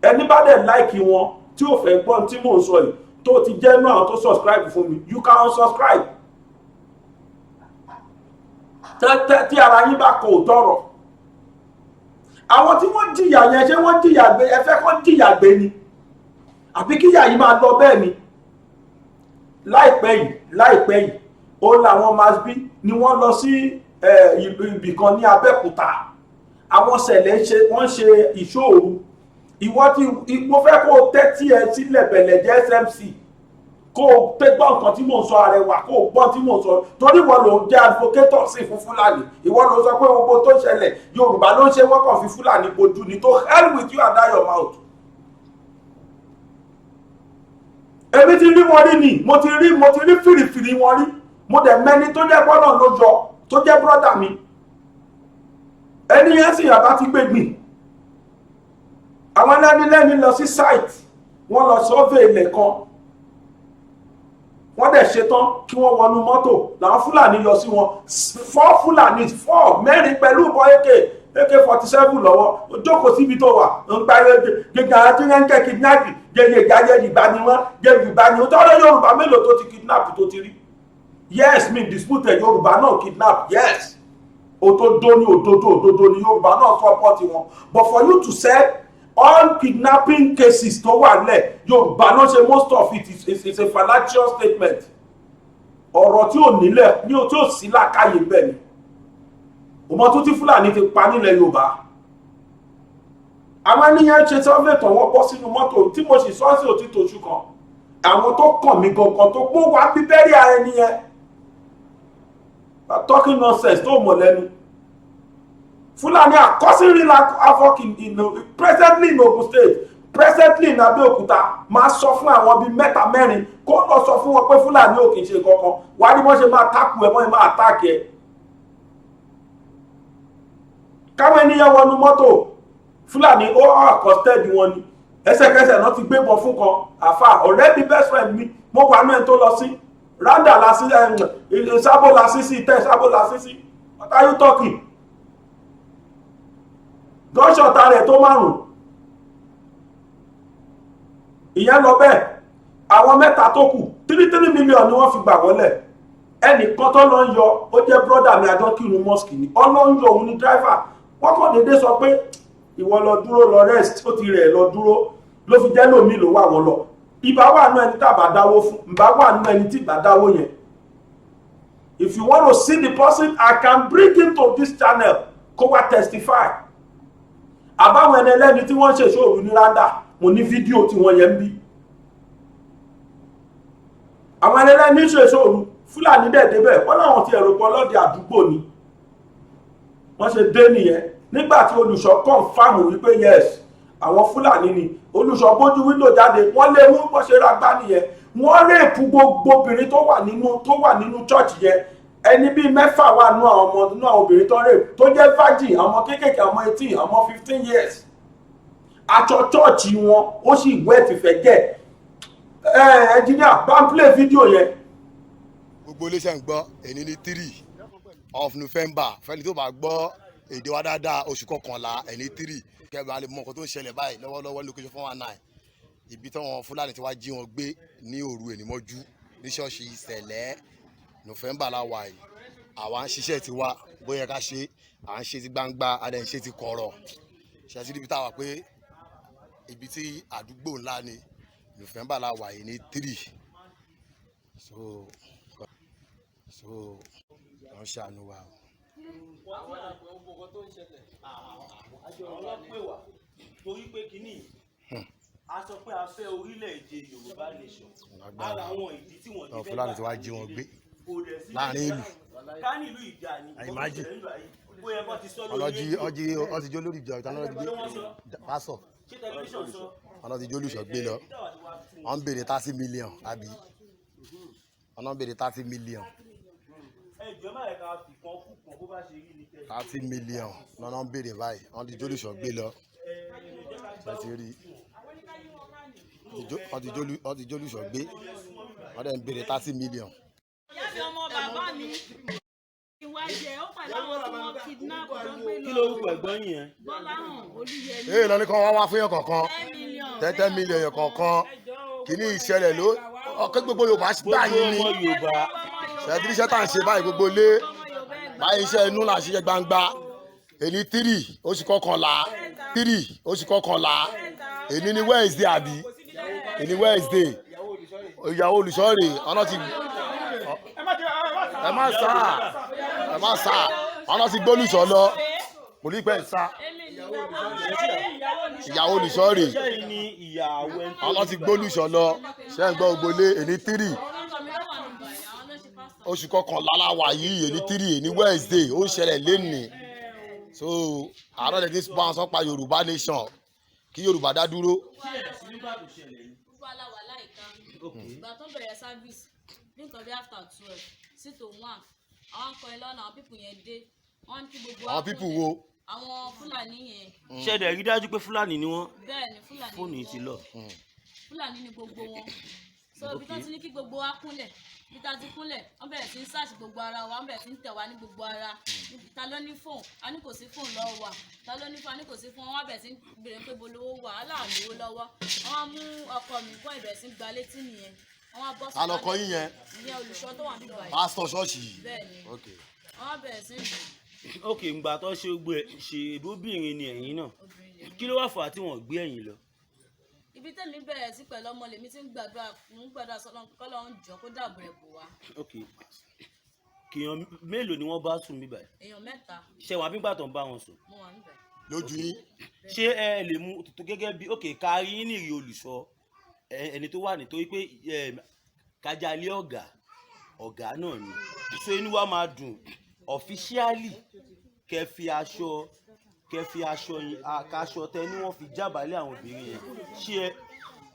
Ẹni bá dẹ̀ láìkì wọn tí ò fẹ́ gbọ́n tí mò ń sọ yìí tó ti jẹ́ náà tó subscribe fún mi. You can unsubscribe. Tí ara yín bá kò tọrọ. Àwọn tí wọ́n jìyà yẹn ṣé wọ́n jìyà gbé ẹ fẹ́ kọ́ jìyà gbé ni àbí kíyà yìí máa lọ bẹ́ẹ̀ ni. Láìpẹ́ yìí ó làwọn Masbi ni wọ́n lọ sí ibì kan ní Abẹ́òkúta àwọn ṣẹlẹ̀ wọ́n ṣe ìṣòro ìwọ tí mo fẹ́ kó o tẹ́tí ẹ sílẹ̀ bẹ̀lẹ̀ jẹ́ SMC kó o pé gbọ́ nǹkan tí mò ń sọ Arẹwà kó o gbọ́ tí mò ń sọ torí ìwọ ló ń jẹ́ advocator sí fún Fúlàní ìwọ ló sọ pé gbogbo tó ṣẹlẹ̀ Yorùbá ló ń ṣe wọ́n kàn fi Fúlàní bojú ni to hell with you and that your mouth. èmi ti rí wọn rí ni mo ti rí fìrìfìrì wọn rí mo dẹ̀ mẹ́ni tó jẹ́ pọ́nà ló jọ tó jẹ́ brọ́dà mi ẹni yẹn sì yàtá ti gbégbìn àwọn lẹ́ni lọ sí site wọ́n lọ survey ilẹ̀ kan wọ́n dẹ̀ ṣetán kí wọ́n wọnú mọ́tò làwọn Fúlàní yọ sí wọn 4 Fúlàní 4 mẹ́rin pẹ̀lú ìbọn AK-47 lọ́wọ́ jókòó síbi tó wà ń parí gíga ajínrẹ́ńkẹ́ kidnap jẹyẹ ìgbàjẹ́ ìgbà ni wọ́n jẹ́ ìgbà ni wọ́n tọ́lọ́ Yorùbá mélòó tó ti kidnap tó ti rí yes mi dispute Yorùbá náà kidnap yes òdodo ni Yorùbá náà support wọn but for you to say all kidnapping cases tó wà nílẹ̀ Yorùbá náà ṣe most of it is a fallacious statement ọ̀rọ̀ tí ò nílẹ̀ ní o tí ò sí lákàyè bẹ́ẹ̀ ni ọmọ tó ti Fúlàní ti pa nílẹ̀ Yorùbá àwọn ènìyàn ṣe sọ́fẹ̀tọ̀ wọ́n bọ́ sínú mọ́tò tí mo sì sọ́ọ̀sì òtítọ́ oṣù kan àwọn tó kàn mí gangan tó pọ̀ wá bíbẹ́rì ara ẹni yẹn talking nonsense tó mọ̀ lẹ́nu Fulani are causing real havoc presently in Ogun State, presently in Abeokuta. Máa sọ fún àwọn bíi mẹ́ta mẹ́rin kó lọ sọ fún wọn pé Fulani ò kì í ṣe kankan. Wá ní wọ́n ṣe máa tákù ẹ̀ wọ́n máa táàkì ẹ̀. Káwọn ènìyàn wọnú mọ́tò Fulani ó accosted wọn ni. Ẹsẹ̀kẹsẹ̀ náà ti gbébọn fún kan. Àfà ọ̀rẹ́ mi best friend mi mo wà ní ẹni tó lọ sí. Randa la sí Sábò la sí sí tẹ́ Sábò la sí sí. What are you talking? Gọ́ṣọ̀tà rẹ̀ tó márùn-ún ìyẹn lọ bẹ́ẹ̀ àwọn mẹ́ta tó kù 3 million ni wọ́n fi gbà wọlé ẹnìkan tó lọ ń yọ ó jẹ́ brọ́dà mi àjọ kírun mosque ni ọlọ́ ń yọ òun ní driver wọ́n kàn déédé sọ pé ìwọ lọ dúró lọ rest ó ti rẹ̀ lọ dúró ló fi jẹ́ lómi ló wà wọ́n lọ ìbá wà nú ẹni tàbá dáwó fún ìbá wà nú ẹni tí ìbá dáwó yẹn. If you want to see the person, I can bring him to this channel kó wá testify. Àbáwọn ẹni ẹlẹ́ni tí wọ́n ṣe ṣòro ní Randa mo ní fídíò tí wọ́n yẹn ń bí. Àwọn ẹni ẹlẹ́ni ṣe ṣòro Fúlàní dẹ̀dẹ̀ bẹ́ẹ̀ wọ́n láwọn ti ẹ̀rọ pọ̀ lọ́dẹ àdúgbò ni. Wọ́n ṣe dé nìyẹn nígbà tí olùṣọ́ confam wípé yes àwọn Fúlàní ni olùṣọ́ bójú wíńdò jáde wọ́n lé mú bó ṣe ra gbá nìyẹn wọ́n rèépù gbogbo obìnrin tó wà nínú church yẹn ẹni bíi mẹ́fà wà nú àwọn ọmọ nú àwọn obìnrin tó rèépù tó jẹ́ virgin àwọn kéékèèké àwọn 18 àwọn 15 years aṣọ church wọn ó sì wẹ́ ti fẹ́ jẹ́ engineer bá ń play fídíò yẹn. gbogbo iléeṣẹ́ ń gbọ́ èyí ní 3 of November fẹ́ni tó bá gbọ́ èdè wa dáadáa oṣù kọkànlá ẹni 3 kẹbà lè mọ nǹkan tó ń ṣẹlẹ̀ báyìí lọ́wọ́lọ́wọ́ location 419 ibi táwọn Fúlàní tí wàá jí wọn gbé ní òru ènìmọ́jú ní ṣọ́ọ̀ṣì Ìṣẹ̀lẹ̀ November la wà yìí àwa ń ṣiṣẹ́ ti wá bóyá ká ṣe à ń ṣe ti gbangba adẹ̀ ń ṣe ti kọ̀rọ̀ ṣe àti ibi táwa pé ibi tí àdúgbò ńlá ni November la wà yìí ní 3 so wọ́n ṣàánú wa o. àwọn àgbẹ̀ ogun tó ń ṣẹlẹ̀ àjọ ọlọ́pẹ̀ wà torí pé kínní a sọ pé a fẹ́ orílẹ̀-èdè Yorùbá nation ara àwọn ìdí tí wọ́n ti fẹ́ Fúlàní tí wàá jí wọn gbé láàrin ìlú ká ní ìlú ìjà ni àìmájì ó yẹ kó ti sọ lórí ọtí jó lórí ìjọ ìtàn lọ́dún gbé pásọ̀ ṣé tẹlifíṣàn sọ ọlọ́dún jó olùṣọ́ gbé lọ wọ́n ń béèrè 30 million àbí wọ́n ń béèrè 30 million. ẹjọ́ máa ẹ̀ka fìkan kúkan bó bá ṣe rí ni tẹ́lẹ̀. 30 million lọ́nà ń béèrè báyìí wọ́n ti jó olùṣọ́ gbé lọ ṣe ti rí wọ́n ti jó olùṣọ́ gbé wọ́n dẹ̀ ń béèrè 30 million. ìyá mi ọmọ bàbá mi ìwà ẹ̀jẹ̀ ó pàdé àwọn tí wọ́n kidnap tó gbé lọ. kí ló rúkọ ẹ̀gbọ́n yìí yẹn. Gbọ́láhàn Olúyẹmí. ee lọ́ní kan wá fún yẹn kọ̀ọ̀kan 10 million yẹn kọ̀ọ̀kan kìíní ìṣẹ̀lẹ̀ ló ọkẹ́ gbogbo Yorùbá gbà yín ni ṣẹ́ẹ́dì iṣẹ́ tá à ń ṣe báyìí gbogbo lé báyìí iṣẹ́ inú là ń ṣiṣẹ́ gbangba èní 3 oṣù kọkànlá 3 oṣù kọkànlá èní ní Wednesday àbí èní Wednesday ìyàwó olùṣọ́ rè ọ̀nà ti ẹ má sá àwọn ti gbólùsọ lọ kò ní pẹ́ sá ìyàwó olùsọ rè àwọn ti gbólùsọ lọ ṣe ń gbọ́ ògbólé èní 3 oṣù kọkànlá láwà yìí èní 3 èní Wednesday ó ń ṣẹlẹ̀ lénìí so àárọ̀ lè ní spam sọ́pa Yorùbá nation kí Yorùbá dá dúró. ìgbà tó bẹ̀rẹ̀ service ní nǹkan bí after 12 sí to 1 àwọn akọrin lọ́nà àwọn pípù yẹn dé wọ́n ní kí gbogbo àwọn pípù wo. àwọn Fúlàní yẹn. ṣẹ̀dẹ̀ rí dájú pé Fúlàní ni wọ́n. bẹ́ẹ̀ ni Fúlàní fóònù yìí ti lọ. Fúlàní ni gbogbo wọn so ibi tó ti ní kí gbogbo wa kúnlẹ̀ bí ta ti kúnlẹ̀ wọ́n bẹ̀rẹ̀ sí ń search gbogbo ara wa wọ́n bẹ̀rẹ̀ sí ń tẹ̀ wá ní gbogbo ara ta ló ní fóònù a ní kò sí fóònù lọ́wọ́ wa ta ló ní fóònù a ní kò sí fóònù wọ́n bẹ̀rẹ̀ sí ń béèrè pé bolówó wà á là lówó lọ́wọ́ wọ́n mú ọkọ mi kọ́ ìbẹ̀rẹ̀ sí ń gba létí nìyẹn wọ́n bọ́ sí alọkọ yín yẹn ìyẹn olùṣọ́ tó wà níbà yìí pásítọ̀ ṣọ́ọ̀ṣì yìí. bẹ́ẹ̀ni wọ́n bẹ̀rẹ̀ sí ń ok ngbà tó ṣe gbé ṣe ìbóbìnrin ni ẹ̀yin náà kí ló wà fà á tí wọ́n gbé ẹ̀yin lọ. ibi tẹ́mi bẹ̀rẹ̀ sí pẹ̀lú ọmọ lèmi tí ń gbàdúrà kọ́lọ́run jọ kó dàbọ̀ ẹ̀ bò wá. ok kìyàn mélòó ni wọ́n bá sùn bíbà yìí. èèyàn 3. ṣé wàá bí gbàtàn bá wọn sùn. mo wà níbẹ̀. lójú yín. ṣé ẹ lè mú gẹ́gẹ́ bí ok kárí yín nìrí olùṣọ́ ẹni tó wà nítorí pé kájálé ọ̀gá náà ni so inú wa máa dùn ọ̀fíṣíálì kẹfì aṣọ yín àkàṣọ tẹ ni wọ́n fi jábàálẹ̀ àwọn obìnrin yẹn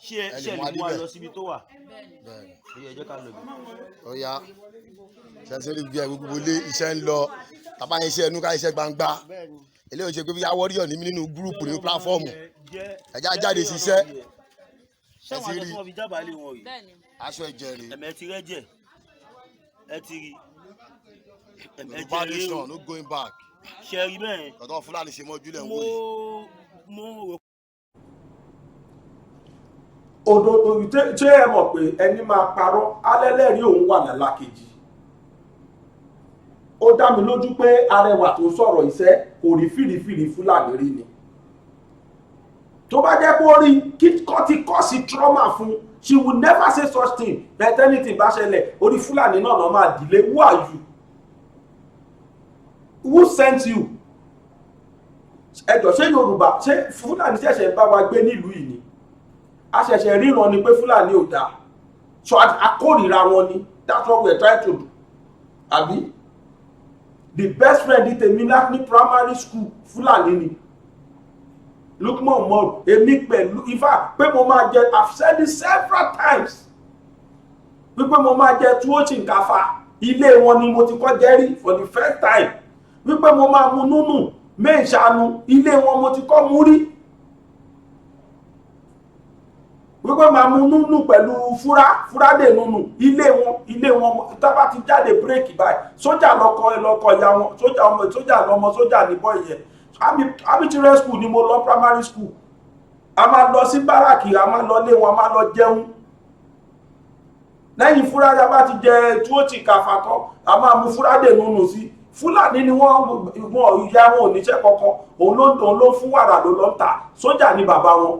ṣé ẹ lè mú wa lọ síbi tó wà. bẹ́ẹ̀ni ẹ jẹ́ ká lọ bí. ó yá ṣẹṣẹ rí bí ẹ gbogbo ilé iṣẹ́ ń lọ tàbá iṣẹ́ ẹnu ká iṣẹ́ gbangba eléyìí ṣe pé bí awọ́ríyọ̀ ní nínú gúrùpù nínú pílàfọ́ọ̀mù ẹ̀já jáde ṣiṣẹ́ ṣé wọn àti wọn fi jábàálẹ̀ wọn rí aṣọ ẹ̀jẹ̀ rè ẹ̀mẹ́ ti rẹ́jẹ̀ ẹ ti rí Yorùbá nation no going back. ṣe rí bẹ́ẹ̀. ọ̀dọ́ Fúlàní ṣe mọ́jú lẹ̀ ń wò yìí. mo rò. òdòdó ṣé ẹ mọ̀ pé ẹni máa parọ́ alẹ́lẹ́rìí òun wà lálákejì ó dá mi lójú pé arẹwà tó sọ̀rọ̀ iṣẹ́ kò rí fìrìfìrì Fúlàní rí ni tó bá jẹ́ pé ó rí kíkọ́ ti kọ́ sí trauma fún she will never say such thing but anything bá ṣẹlẹ̀ orí Fúlàní náà lọ́ máa dìlé who are you who sent you ẹjọ́ ṣé Yorùbá ṣé Fúlàní ṣẹ̀ṣẹ̀ bá wa gbé nílùú yìí ni a ṣẹ̀ṣẹ̀ ríran ni pé Fúlàní ò dáa so akórìíra wọn ni that's what we are trying to do àbí the best friend ní tèmi ní primary school Fúlàní ni Lukman Umaru èmi pẹ̀lú ifá pé mo máa jẹ I've said it several times wípé mo máa jẹ tuwo chinkafa ilé wọn ni mo ti kọ́ jẹ́rí for the first time wípé mo máa mu núnù méjàánu ilé wọn mo ti kọ́ mú rí wípé máa mu núnù pẹ̀lú fúrádé núnù ilé wọn tábà ti jáde bírèkì báyìí sójà lọkọ ya wọn sójà lọmọ sójà níbọ̀ yẹn àmì children school ni mo lọ primary school a máa lọ sí báràkì a máa lọ lé wọn a máa lọ jẹun lẹ́yìn fúrádé bá ti jẹ túwó chinkafa tán a máa mu fúrádé núnù sí Fúlàní ni wọ́n ìyá wọn ò níṣẹ́ kankan òun ló fún wàrà ló lọ ń tà sójà ni bàbá wọn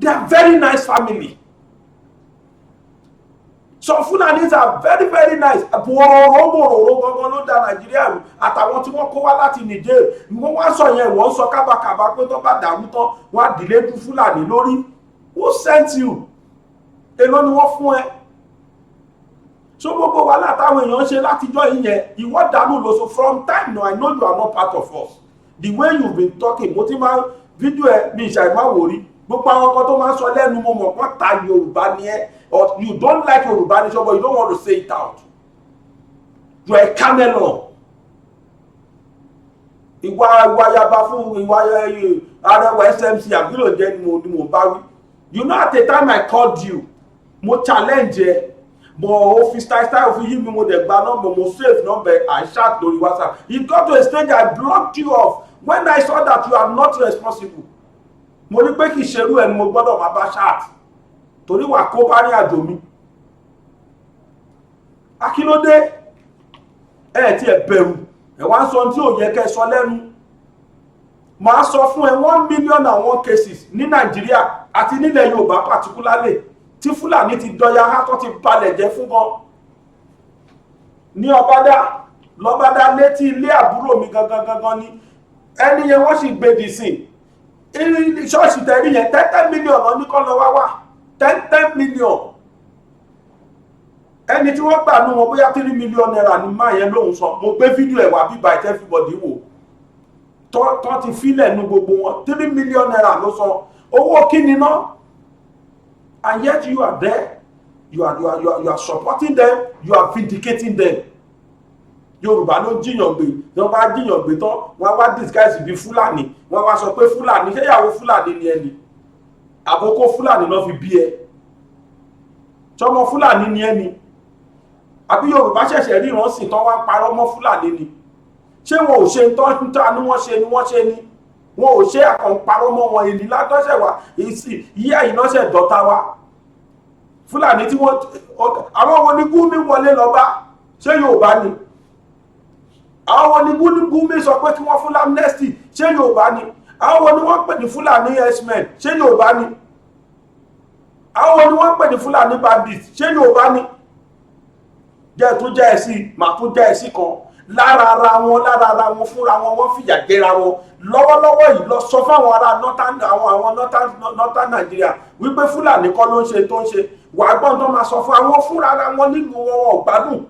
they are very nice family some Fulanis are very very nice bòròrò gangan ló da Nàìjíríà rú àtàwọn tí wọ́n kó wá láti Niger wọ́n wá sọ yẹn wọ́n sọ kábàkàbà pé tó bá dàrú tán wọ́n á dìlé du Fúlàní lórí who sent you èló ni wọ́n fún ẹ so gbogbo wa látàwọn èèyàn ṣe látijọ́ ìyẹn ìwọ dànù lóṣù from time now I know you are not part of us the way you been talking mo ti máa fídíò ẹ ní ìṣàìmáwòrí gbogbo àwọn kan tó máa ń sọ lẹ́nu mo mọ̀ pọ́n ta Yorùbá ni ẹ or you don't like Yorùbá nation but you don't want to say it out you are a chameleon ìwà yaba fún ìwà arẹwà SMC àgbélò jẹ́ ni mo bá wí you know at the time I called you mo challenge ẹ but o fi style o fi yí mi mo dẹ̀ gba number mo save number I chat lórí WhatsApp it got to a stage I blocked you off when I saw that you are not responsible mo ní pé kì í ṣerú ẹni mo gbọ́dọ̀ máa bá chat torí wà kó bá rí àjò mi akílódé ẹ ti ẹ bẹ̀rù ẹ wá sọ tí ò yẹ kẹ́ sọ lẹ́nu máa sọ fún ẹ 1 million and 1 cases ní Nàìjíríà àti nílẹ̀ Yorùbá particularly tí Fúlàní ti dọ̀yà hátọ́ ti balẹ̀ jẹ́ fún gan ní Ọbádá lọ́bàdá létí ilé àbúrò mi gangan ni ẹni yẹn wọ́n sì gbèdì sí ṣọ́ọ̀ṣì tẹ̀rí yẹn 10 million lọ ní kọ́ lọ wá 10 million ẹni tí wọ́n gbà nú wọn bóyá 3 million naira ni máa yẹn lóhun sọ mo gbé fídíò ẹ̀ wá bíbá ẹ̀ everybody wò tó ti fílẹ̀ nu gbogbo wọn 3 million naira ló sọ owó kí ni ná and yet you are there you are supporting them you are vindicating them. Yorùbá ló jiyàn gbé tí wọ́n bá jiyàn gbé tán wọ́n wá disguise bí Fúlàní wọ́n wá sọ pé Fúlàní ṣé ìyàwó Fúlàní ni ẹni àbókó Fúlàní náà fi bí ẹ ṣọmọ Fúlàní ni ẹni àbí Yorùbá ṣẹ̀ṣẹ̀ ríran sí tán wá parọ́ mọ́ Fúlàní ni ṣé wọn ò ṣe tán níta ni wọ́n ṣe ni wọn ò ṣe àkànparọ́ mọ́ wọn èlì látọ́ṣẹ̀ wá ìyá ìnáṣẹ̀ dọ́ta wa Fúlàní tí wọ́n àwọn wo ni Gúmi wọlé lọ bá ṣé Yorùbá ni àwọn ni Gúmi sọ pé kí wọ́n fún amnesty ṣé Yorùbá ni àwọn ni wọ́n pè ní Fúlàní herdsmen ṣé Yorùbá ni àwọn ni wọ́n pè ní Fúlàní bandits ṣé Yorùbá ni jẹ́ tó jẹ́ ẹ̀sìn màá tó jẹ́ ẹ̀sìn kan lára ara wọn fúnra wọn wọ́n fìyà jẹra wọn lọ́wọ́lọ́wọ́ yìí lọ sọ fáwọn ará northern Nigeria wípé Fúlàní kọ́ ló ń ṣe tó ń ṣe wàá gbọ́n tó máa sọ fún àwọn fúnra ara wọn nílùú wọn ọ̀gbádùn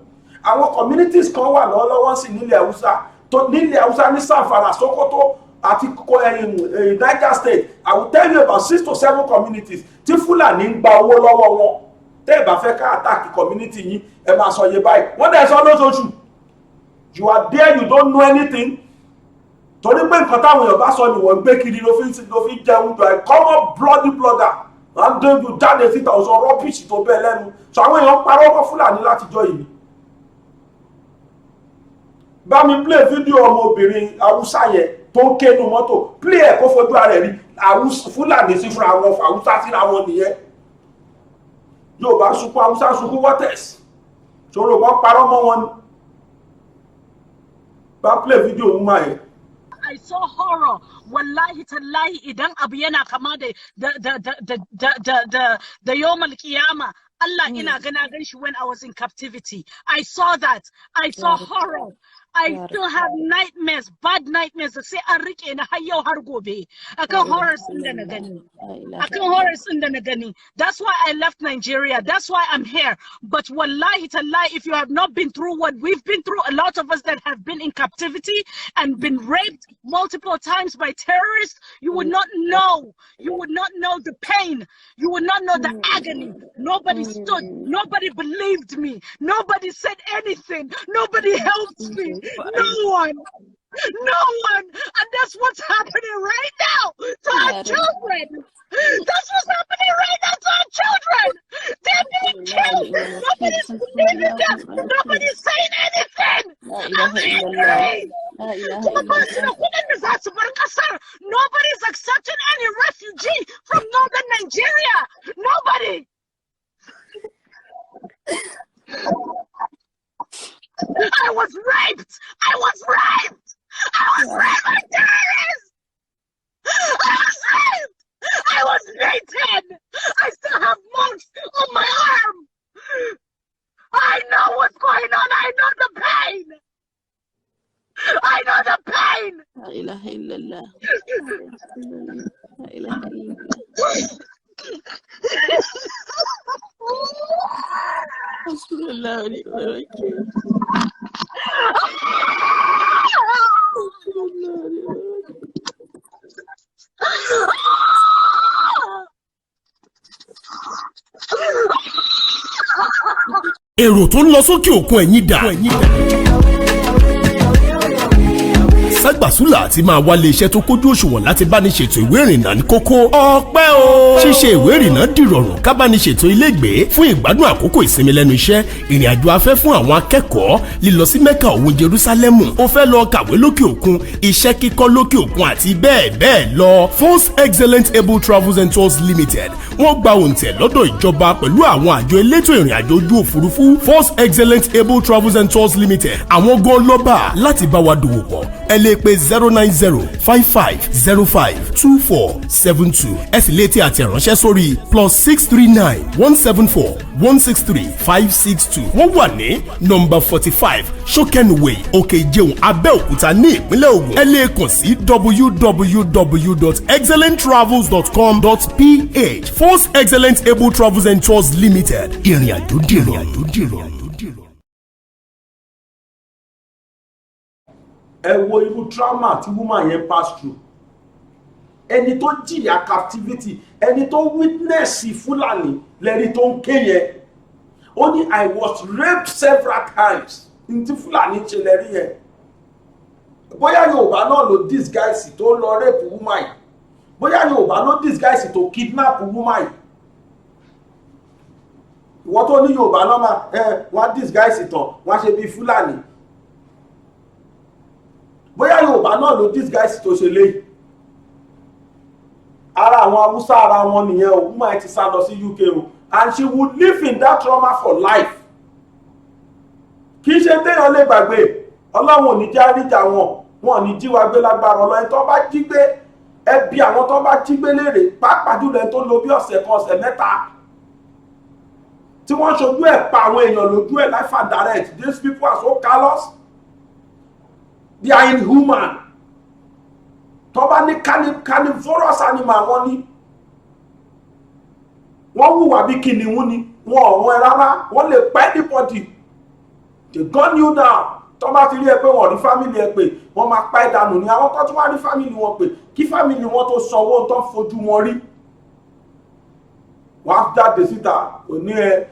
àwọn communities kan wà lọ́wọ́lọ́wọ́ sí nílẹ̀ Haúsá ní Zamfara Sokoto àti Niger State. I will tell you about 6 to 7 communities tí Fúlàní ń gba owó lọ́wọ́ wọn tẹ́ ẹ bá fẹ́ ká attack community yín ẹ máa sọ yé báyìí wọ́n dẹ̀ sọ lóṣooṣù you are there you don't know anything torí pé nǹkan táwọn èèyàn bá sọ ni wọ́n gbé kiri ló fi jẹun jọ ẹ̀ common bloody blogger wọ́n dé ju jáde síta ọ̀sán rọ́bìṣì tó bẹ́ẹ̀ lẹ́nu so àwọn èèyàn parọ́ mọ́ Fúlàní látijọ́ yìí bá mi play fídíò ọmọbìnrin Haúsá yẹn tó ń kénu mọ́tò play ẹ̀ kó fojú ara ẹ̀ rí Fúlàní sí fúnra wọn Haúsá síra wọn nìyẹn Yorùbá sunkún Haúsá sunkún wọ́tẹ̀s ṣòro kan parọ́ mọ́ wọn ni bá play fídíò òun máa yẹn. I saw horror. Wallahi tallahi idan abu yana kama da Yawm al-Qiyamah. Allah ina gana gan shi when I was in captivity. I saw that. I saw horror. I still have nightmares, bad nightmares da sai an rike na har yau har gobe akan horrors din da na gani. Akan horrors din da na gani. That's why I left Nigeria. That's why I'm here. But wallahi tallahi, if you have not been through what we've been through, a lot of us that have been in captivity and been raped multiple times by terrorists, you would not know. You would not know the pain. You would not know the agony. Nobody stood. Nobody believed me. Nobody said anything. Nobody helped me. No one. And that's what's happening right now to our children. That's what's happening right now to our children. They're being killed. Nobody's believing them. Nobody's saying anything. Nobody's accepting any refugee from northern Nigeria. Nobody. I was raped by terrorists. I was beaten. I still have marks on my arm. I know what's going on. I know the pain. La ilaha illallah. La ilaha illallah. èrò tó ń lọ sókè òkun ẹ̀yìn dà. Ságbàsúlà àti máa wálé iṣẹ́ tó kójú òṣùwọ̀n láti bá ní ṣètò ìwé ìrìnnà ní kókó. Ọpẹ́ o! Ṣíṣe ìwé ìrìnnà dìrọ̀rùn ká bá ní ṣètò ilégbèé fún ìgbádùn àkókò ìsinmi lẹ́nu iṣẹ́, ìrìn àjò afẹ́ fún àwọn akẹ́kọ̀ọ́, lílọ sí Mẹ́kà òun Jerúsálẹ́mù, ó fẹ́ lọ kàwé lókè òkun, iṣẹ́ kíkọ́ lókè òkun àti bẹ́ẹ̀ bẹ́ẹ̀ lọ. Force Excellent Able Travels and Tours Limited wọ́n gba òǹtẹ̀ lọ́dọ̀ ìjọba pẹ̀lú àwọn àjọ elétò ìrìn àjò ojú òfurufú. Force Excellent Able Travels and Tours Limited àwọn gan lọ́ba láti bá wa dòwò pọ̀ ẹ lè pe 09055052472 ẹ sì lè tí àtẹ̀ránṣẹ́ sórí +639 174 163 562. wọ́n wà ní nọ́mbà 45 Shokenway Òkè Ìjẹun Abẹ́òkúta ní ìpínlẹ̀ Ògùn. ẹ lè kàn sí www.excellenttravels.com.ph. Force Excellent Able Travels and Tours Limited. ìrìn àjò dìrọ̀. ẹ wo irú trauma tí woman yẹn pass through. ẹni tó jìyà captivity, ẹni tó witness Fúlàní lẹ́ni tó ń ké yẹn. ó ní I was raped several times ní tí Fúlàní ṣe lẹ́rí yẹn. bóyá Yorùbá náà ló disguise tó lọ rape woman yìí, bóyá Yorùbá ló disguise tó kidnap woman yìí. ìwọ́n tó ní Yorùbá náà máa wọ́n disguise tán wọ́n ṣe bí Fúlàní. bóyá Yorùbá náà ló disguise tó ṣe léyìí. ara àwọn Haúsá ara wọn nìyẹn o, woman ti sá lọ sí UK o, and she would live in that trauma for life. kì í ṣe téèyàn lè gbàgbé, Ọlọ́run ò ní já ríjà wọn ò ní jí wa gbé lágbára Ọlọ́run. tó bá jí gbé ẹbí àwọn tó bá jí gbé léèrè, pàápàá jùlọ ẹni tó lò bí ọ̀sẹ̀ kan ọ̀sẹ̀ mẹ́ta tí wọ́n ṣojú ẹ̀ pa àwọn èèyàn lójú ẹ̀ life and direct. These people are so callous, they are inhuman. tó bá ní carnivorous animal wọn ní, wọ́n hùwà bí kìnìún ni, wọn ò rán ẹ rárá, wọ́n lè pa anybody. They gun you down. tó bá ti rí ẹ pé wọ́n rí family ẹ pé wọ́n máa pa ẹ́ dànù ní. àwọn tó tún wá rí family wọn pé kí family wọn tó sanwó tó fojú wọn rí, wọ́n á jáde síta òní ẹ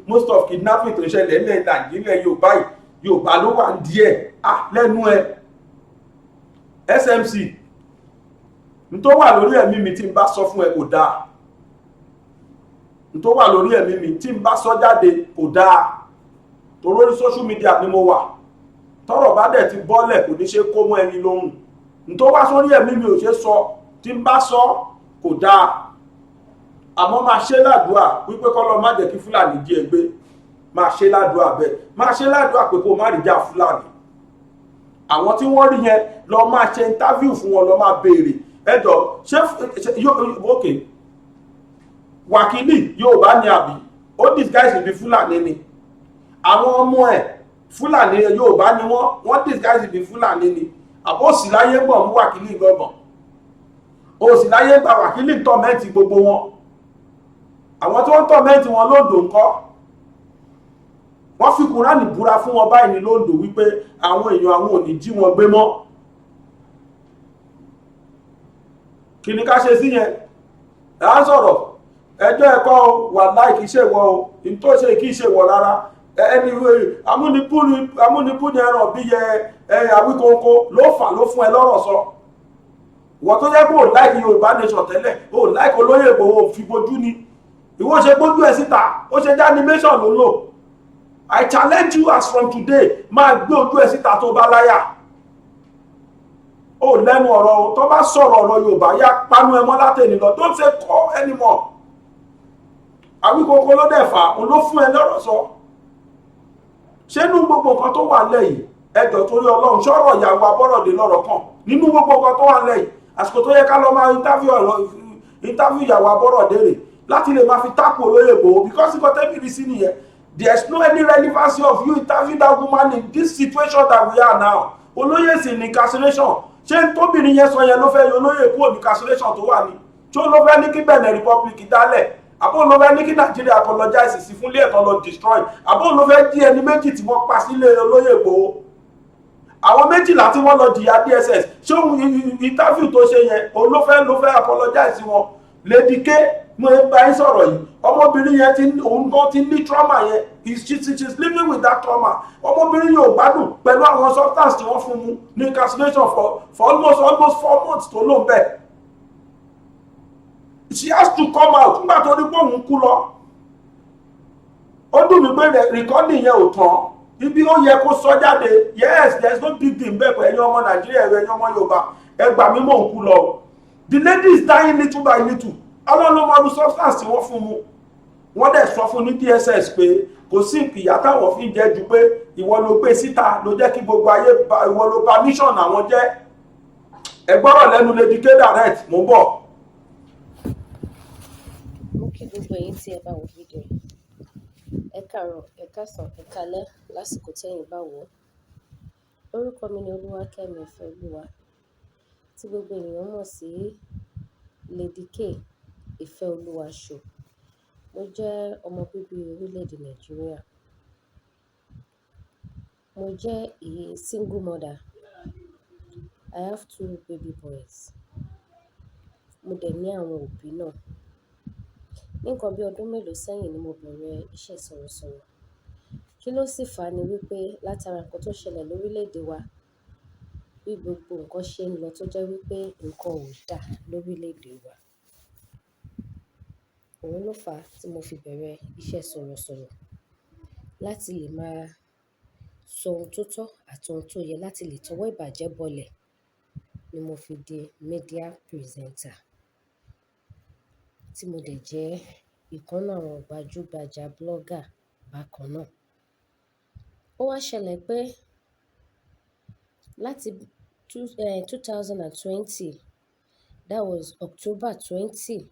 most of kidnapping tó ṣẹlẹ̀ ní Nàìjíríà Yorùbá ló wà díẹ̀ lẹ́nu ẹ. SMC n tó wà lórí ẹ̀mí mi tí n bá sọ fún ẹ kò dáa, n tó wà lórí ẹ̀mí mi tí n bá sọ jáde kò dáa, torí orí social media ni mo wà. tọ́rọ̀ bá dẹ̀ ti bọ́lẹ̀ kò ní ṣe kó mọ́ ẹni lóhùn. n tó wá sórí ẹ̀mí mi ò ṣe sọ, tí n bá sọ kò dáa. àmọ́ máa ṣe ládùúà wípé kọ́lọ́ má jẹ́ kí Fúlàní jí ẹ gbé, máa ṣe ládùúà bẹ́ẹ̀, máa ṣe ládùúà pé kó má rí jà Fúlàní. àwọn tí wọ́n rí yẹn lọ máa ṣe interview fún wọn, lọ máa béèrè ẹjọ́ ṣé ok wákìlì Yorùbá ni àbí ó disguise bí Fúlàní ni. àwọn ọmọ ẹ̀ Fúlàní Yorùbá ni wọ́n disguise bí Fúlàní ni. àbó sì láyé gbọ̀n mú wákìlì gbọ̀ngàn, ó sì láyé gba wákìlì tọ́mẹ́ǹtì gbogbo wọn. àwọn tí wọ́n tọ́mẹ́ǹtì wọn lóńdó ńkọ́, wọ́n fi Kùránì búra fún wọn báyìí ní lóńdó wípé àwọn èèyàn àwọn ò ní jí wọn gbé mọ́. kí ni ká ṣe sí yẹn? ẹ̀ á sọ̀rọ̀ ẹjọ́ ẹ̀kọ́ wà láì kìí ṣe wọ o, ní tó ṣe kìí ṣe wọ rárá. ẹni amúnibú ni ẹran bí yẹ Awíkóńkó ló fà ló fún ẹ lọ́rọ̀ sọ. wọ́n tó yẹ kó o láìkì Yorùbá nation tẹ́lẹ̀, o láìkì olóyè Ìgbòho fi bojú ni. ìwọ ṣe gbójú ẹ síta, ó ṣe já animation ló lò. I challenge you as from today, máa gbé ojú ẹ síta tó bá láyà. ó lẹ́nu ọ̀rọ̀ tó bá sọ̀rọ̀ ọ̀rọ̀ Yorùbá yá panu ẹ mọ́ látẹ̀ni lọ, don't say call anymore. Awíkóńkó ló dẹ̀ fà òun ló fún ẹ lọ́rọ̀ sọ. ṣé nínú gbogbo nǹkan tó wà lẹ́yìn ẹjọ́ torí Ọlọ́run ṣọ́rọ̀ ìyàwó Abọ́rọ̀dé lọ́rọ̀ kan nínú gbogbo nǹkan tó wà lẹ́yìn? àsìkò tó yẹ ká lọ máa interview ìyàwó Abọ́rọ̀dé rẹ̀ láti lè máa fi tápò olóyè Ìgbòho, because nǹkan tẹ́bí rí sí nìyẹn. There's no any relevancy of you interview that woman in this situation that we are now. olóyè sì ní incarceration. ṣé tóbìnrin yẹn sọ yẹn ló fẹ́ yọ olóyè kúrò ní incarceration tó wà ní? tí ó ló fẹ́ ní kí Benin Republic dálẹ̀? àbó ló fẹ́ ní kí Nàìjíríà apologize sí fún ilé ẹ̀tọ́ lọ destroy? àbó ló fẹ́ jí ẹni méjì tí wọ́n pa sílé olóyè Ìgbòho? àwọn méjìlá tí wọ́n lọ jìyà DSS, ṣé òun interview tó ṣe yẹn òun ló fẹ́ apologize sí wọn? Lady K mo bá yín sọ̀rọ̀ yìí, ọmọbìnrin yẹn òun gan ti ní trauma yẹn, she's living with that trauma. ọmọbìnrin yóò gbádùn pẹ̀lú àwọn substance tí wọ́n fún mu ní incarceration for almost 4 months tó lò ń bẹ̀. She has to come out nígbà tó rí pé òun kú lọ. ó dùn mí pé recording yẹn ò tán, ibi ó yẹ kó sọ jáde. Yes, there is no big deal bẹ́ẹ̀ pẹ̀lú ẹ̀yin ọmọ Nàìjíríà ẹ̀yin ọmọ Yorùbá ẹ gbà mí mò ń kú lọ. The lady is dying little by little. Ọlọ́run ló máa lu substance tí wọ́n fún mu. wọ́n dẹ̀ sọ fún ní DSS pé kò kò sí ìyà táwọn fi ń jẹ ju pé ìwọ ló gbé síta ló jẹ́ kí gbogbo ayé ìwọ ló bà mission àwọn jẹ́. Ẹ gbọ́rọ̀ lẹ́nu Lady K direct mo ń bọ̀. Mo kí gbogbo ẹ̀yin tí ẹ bá wo fídíò yìí. Ẹ káàárọ̀, ẹ káàsán, ẹ káalẹ́ lásìkò tẹ́yin bá wò ó. Orúkọ mi ni Olúwakẹ́mi Ìfẹ́olúwa tí gbogbo ènìyàn mọ̀ sí Lady K Ìfẹ́olúwa Show. Mo jẹ́ ọmọ bíbí orílẹ̀-èdè Nàìjíríà. Mo jẹ́ a single mother. I have 2 baby boys. Mo dẹ̀ ní àwọn òbí náà. Ní nǹkan bí ọdún mélòó sẹ́yìn ni mo bẹ̀rẹ̀ iṣẹ́ sọ̀rọ̀sọ̀rọ̀. Kí ló sì fà á ni wípé látara nǹkan tó ṣẹlẹ̀ lórílẹ̀-èdè wa, bí gbogbo nǹkan ṣe ń lọ tó jẹ́ wípé nǹkan ò dá lórílẹ̀-èdè wa. Òun ló fà á tí mo fi bẹ̀rẹ̀ iṣẹ́ sọ̀rọ̀sọ̀rọ̀ láti lè máa sọ ohun tó tọ́ àti ohun tó yẹ láti lè tọwọ́ ìbàjẹ́ bọlẹ̀ ni mo fi di media presenter tí mo dẹ̀ jẹ́ ìkan nínú àwọn gbajúgbajà blogger bákan náà. Ó wá ṣẹlẹ̀ pé láti 2020, that was October 20,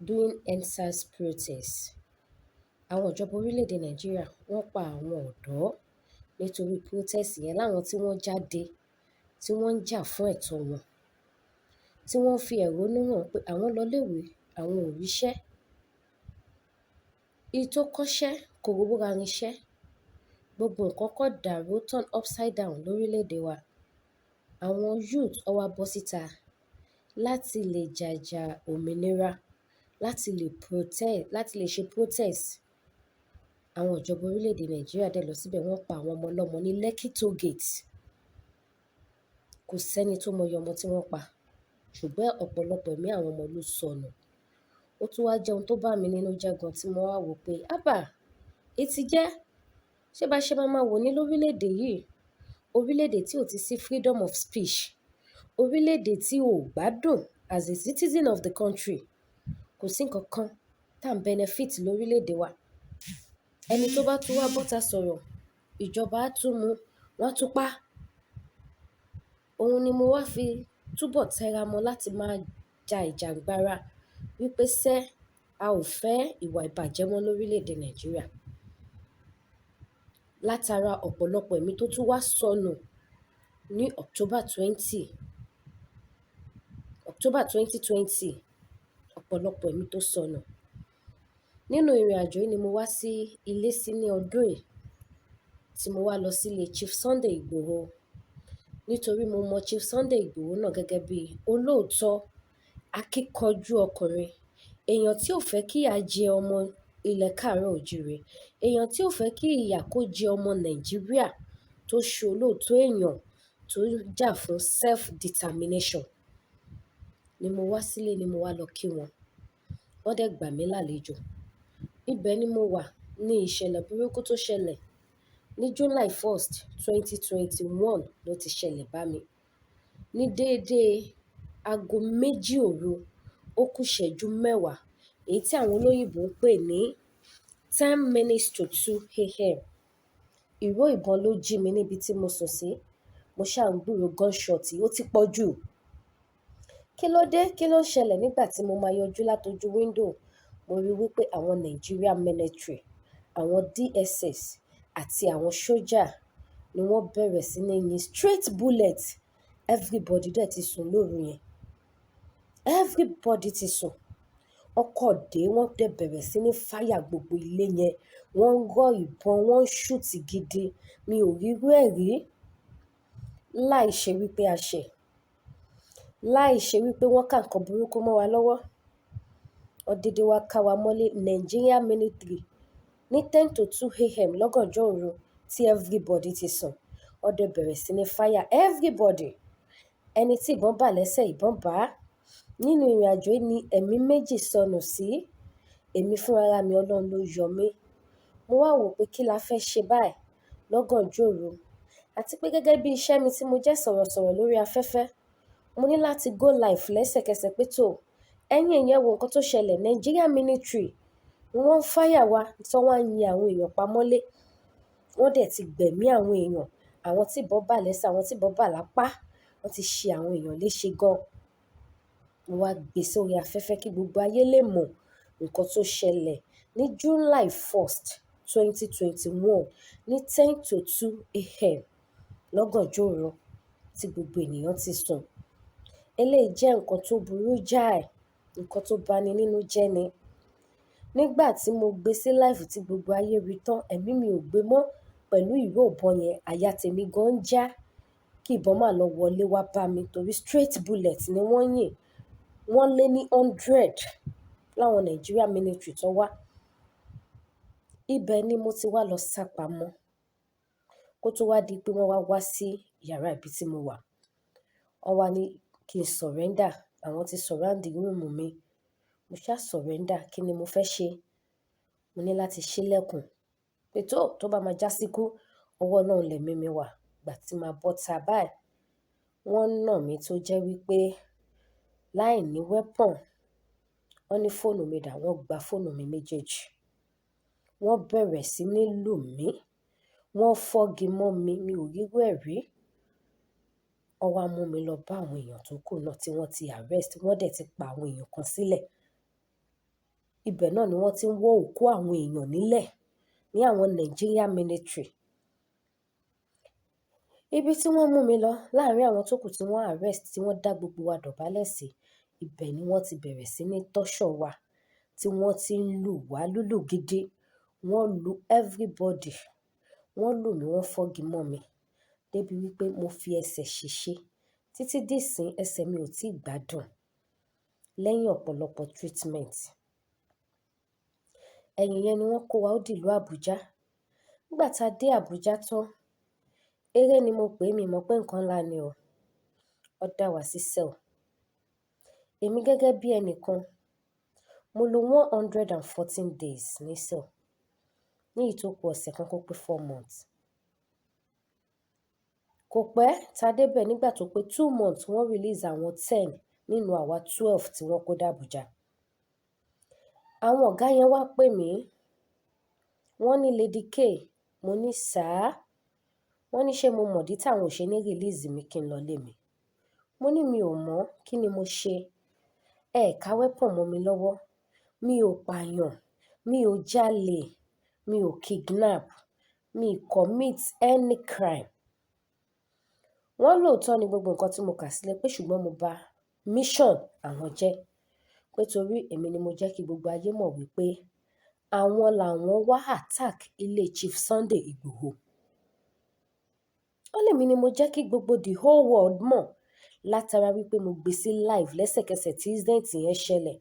during EndSARS protest, àwọn ìjọba orílẹ̀-èdè Nàìjíríà wọ́n pa àwọn ọ̀dọ́ nítorí protest yẹn láwọn tí wọ́n jáde tí wọ́n ń jà fún ẹ̀tọ́ wọn, tí wọ́n fi ẹ̀hónú hàn pé àwọn lọ léèwé, àwọn ò ríṣẹ́. Èyí tó kọ́ṣẹ́ kò rówó ra irinṣẹ́. Gbogbo nǹkan kọ̀ dàrú turn upside down lórílẹ̀-èdè wa. Àwọn youth ó wá bọ́ síta láti lè jàjà òmìnira, láti lè ṣe protest. Àwọn ìjọba orílẹ̀-èdè Nàìjíríà dẹ̀ lọ síbẹ̀ wọ́n pa àwọn ọmọ ọlọ́mọ ní Lekki Toll Gate. Kò sẹ́ni tó mọyì ọmọ tí wọ́n pa, ṣùgbọ́n ọ̀pọ̀lọpọ̀ ẹ̀mí àwọn ọmọ ló sọnù. Ó tún wá jẹ́ ohun tó bá mi nínú jẹ́ gan tí mo wá wò pé, "Ábà, ètí jẹ́, ṣé bá ṣe máa wò ní lórílẹ̀-èdè yìí? Orílẹ̀-èdè tí ò ti sí freedom of speech, orílẹ̀-èdè tí ò gbádùn as a citizen of the country. Kò sí nǹkan kan tá ń benefit lórílẹ̀-èdè wa. Ẹni tó bá tún wá bọ́ta sọ̀rọ̀, ìjọba á tún mú, wọ́n á tún pa." Òun ni mo wá fi túbọ̀ tẹra mọ́ láti máa ja ìjàngbara wípé a ò fẹ́ ìwà ìbàjẹ́ mọ́ lórílẹ̀-èdè Nàìjíríà. Látara ọ̀pọ̀lọpọ̀ ẹ̀mí tó tún wá sọnù ní October 2020, ọ̀pọ̀lọpọ̀ ẹ̀mí tó sọnù. Nínú ìrìnàjò yìí ni mo wá sí ilé sí ní ọdún yìí tí mo wá lọ sílé Chief Sunday Igboho nítorí mo mọ Chief Sunday Igboho náà gẹ́gẹ́ bí olóòótọ́, akíkanjú ọkùnrin, èèyàn tí ò fẹ́ kí ìyà jẹ ọmọ ilẹ̀ káàárọ̀ oòjíire, èèyàn tí ò fẹ́ kí ìyà kó jẹ ọmọ Nàìjíríà, tó ṣe olóòótọ́ èèyàn tó jà fún self-determination. Ni mo wá sílé ni mo wá lọ kí wọn. Wọ́n dẹ̀ gbà mí lálejò. Ibẹ̀ ni mo wà ní ìṣẹ̀lẹ̀ burúkú tó ṣẹlẹ̀ ní July 1st, 2021 ló ti ṣẹlẹ̀ bá mi. Ní déédéé aago 2 òru ó kù ìṣẹ́jú 10, èyí tí àwọn olóyìnbó ń pè ní 10 minutes to 2 a.m. Ìró ìbọn ló jí mi níbi tí mo sùn sí. Mo ṣáà ń gbúròó gunshot, ó ti pọ̀ jù. Kí ló dé? Kí ló ń ṣẹlẹ̀? Nígbà tí mo máa yọjú látojú window, mo rí wípé àwọn Nigeria military, àwọn DSS àti àwọn sójà ni wọ́n bẹ̀rẹ̀ sí ní yin straight bullet. Everybody dẹ̀ ti sùn lóru yẹn. Everybody ti sùn. Ọkọ̀ dé, wọ́n dẹ̀ bẹ̀rẹ̀ sí ní fire gbogbo ilé yẹn. Wọ́n ń rọ ìbọn, wọ́n ń shoot gidi. Mi ò rí irú ẹ̀ rí. Láì ṣe wípé a ṣẹ̀. Láì ṣe wípé wọ́n ká nǹkan burúkú mọ́ wa lọ́wọ́. Wọ́n dédé wá ká wa mọ́lé Nigeria military ní 10 to 2 a.m. lọ́gànjọ́ òru tí everybody ti sùn. Wọ́n dẹ̀ bẹ̀rẹ̀ sí ní fire everybody. Ẹni tí ìbọn bà lẹ́sẹ̀, ìbọn bà á. Nínú ìrìnàjò yìí ni ẹ̀mí 2 sọnù sí. Èmi fún ara mi, Ọlọ́run ló yọ mí. Mo wá wò pé kí la fẹ́ ṣe báyìí lọ́gànjọ́ òru. Àti pé gẹ́gẹ́ bí iṣẹ́ mi tí mo jẹ́ sọ̀rọ̀sọ̀rọ̀ lórí afẹ́fẹ́, mo ní láti go live lẹ́sẹ̀kẹsẹ̀ pé tó ẹ̀yin èèyàn wo nǹkan tó ṣẹlẹ̀. Nigeria military wọ́n ń fáyà wa tí wọ́n á yin àwọn èèyàn pamọ́lé. Wọ́n dẹ̀ ti gbẹ̀mí àwọn èèyàn, àwọn tí ìbọn bà lẹ́sẹ̀, àwọn tí ìbọn bà lápá, wọ́n ti ṣe àwọn èèyàn léṣe gan. Mo wá gbé sórí afẹ́fẹ́ kí gbogbo ayé lè mọ̀ nǹkan tó ṣẹlẹ̀ ní July 1st, 2021 ní 10 to 2 a.m. lọ́gànjọ́ òru tí gbogbo ènìyàn ti sùn. Eléyìí jẹ́ nǹkan tó burú jáì, nǹkan tó bani nínú jẹ́ ni. Nígbà tí mo gbé sí live tí gbogbo ayé rí tán, ẹ̀mí mi ò gbé mọ́ pẹ̀lú ìró ìbọn yẹn. Àyà tèmi gan ń já kí ìbọn má lọ wọlé wá bá mi torí straight bullet ni wọ́n yìn. Wọ́n lé ní 100 láwọn Nigeria military tó wá. Ibẹ̀ ni mo ti wá lọ sá pamọ́ kó tó wá di pé wọ́n wá sí yàrá ibi tí mo wà. Wọ́n wá ní kí n surrender, àwọn ti surround room mi. Mo ṣá surrender, kí ni mo fẹ́ ṣe? Mo ní láti ṣílẹ̀kùn pé tó bá máa já síkú, ọwọ́ Ọlọ́run lẹ̀mí mi wà. Ìgbà tí màá bọ́ta báyìí, wọ́n nà mí tó jẹ́ wípé láì ní weapon. Wọ́n ní fóònù mi dà, wọ́n gba fóònù mi méjèèjì. Wọ́n bẹ̀rẹ̀ sí ní lù mí, wọ́n fọ́gi mọ́ mi, mi ò rírú ẹ̀ rí. Wọ́n wá mú mi lọ bá àwọn èèyàn tó kù náà tí wọ́n ti arrest, wọ́n dẹ̀ ti pa àwọn èèyàn kan sílẹ̀. Ibẹ̀ náà ni wọ́n ti ń wọ́ òkú àwọn èèyàn nílẹ̀ ní àwọn Nigeria military. Ibi tí wọ́n mú mi lọ láàárín àwọn tó kù tí wọ́n arrest, tí wọ́n dá gbogbo wa dọ̀bálẹ̀ sí, ibẹ̀ ni wọ́n ti bẹ̀rẹ̀ sí ní torture wa, tí wọ́n ti ń lù wá lúlù gidi. Wọ́n lu everybody. Wọ́n lù mí, wọ́n fọ́gi mọ́ mi débi wípé mo fi ẹsẹ̀ ṣèṣe. Títí dìsín ẹsẹ̀ mi ò tí ì gbádùn lẹ́yìn ọ̀pọ̀lọpọ̀ treatment. Ẹ̀yìn yẹn ni wọ́n kó wa ó dìlú Àbújá. Nígbà tá a dé Àbújá tán, eré ni mo pè é, mi mọ̀ pé nǹkan ńlá ni o. Wọ́n dá wa sí cell. Èmi gẹ́gẹ́ bí ẹnìkan, mo lò 114 days ní cell. Ní ìtókù ọ̀sẹ̀ kan kó pé 4 months. Kò pẹ́ tá a débẹ̀, nígbà tó pé 2 months wọ́n release àwọn 10 nínú àwa 12 tí wọ́n kó dé Àbújá. Àwọn ọ̀gá yẹn wá pè mí. Wọ́n ní Lady K, mo ní sir. Wọ́n ní ṣé mo mọ̀dí táwọn ò ṣe ní release mi kí n lọ lé mi. Mo ní mi ò mọ̀, kí ni mo ṣe? Ẹ ká weapon mọ́ mi lọ́wọ́. Mi ò pààyàn, mi ò jalè, mi ò kidnap, mi commit any crime. Wọ́n lóòótọ́ ní gbogbo nǹkan tí mo kà sílẹ̀ pé ṣùgbọ́n mo bà mission àwọn jẹ́. Pé torí èmi ni mo jẹ́ kí gbogbo ayé mọ̀ wípé àwọn làwọn wá attack ilé Chief Sunday Igboho. Ó lè mi ni mo jẹ́ kí gbogbo the whole world mọ̀ látara wípé mo gbé sí live lẹ́sẹ̀kẹsẹ̀ tí incident yẹn ṣẹlẹ̀.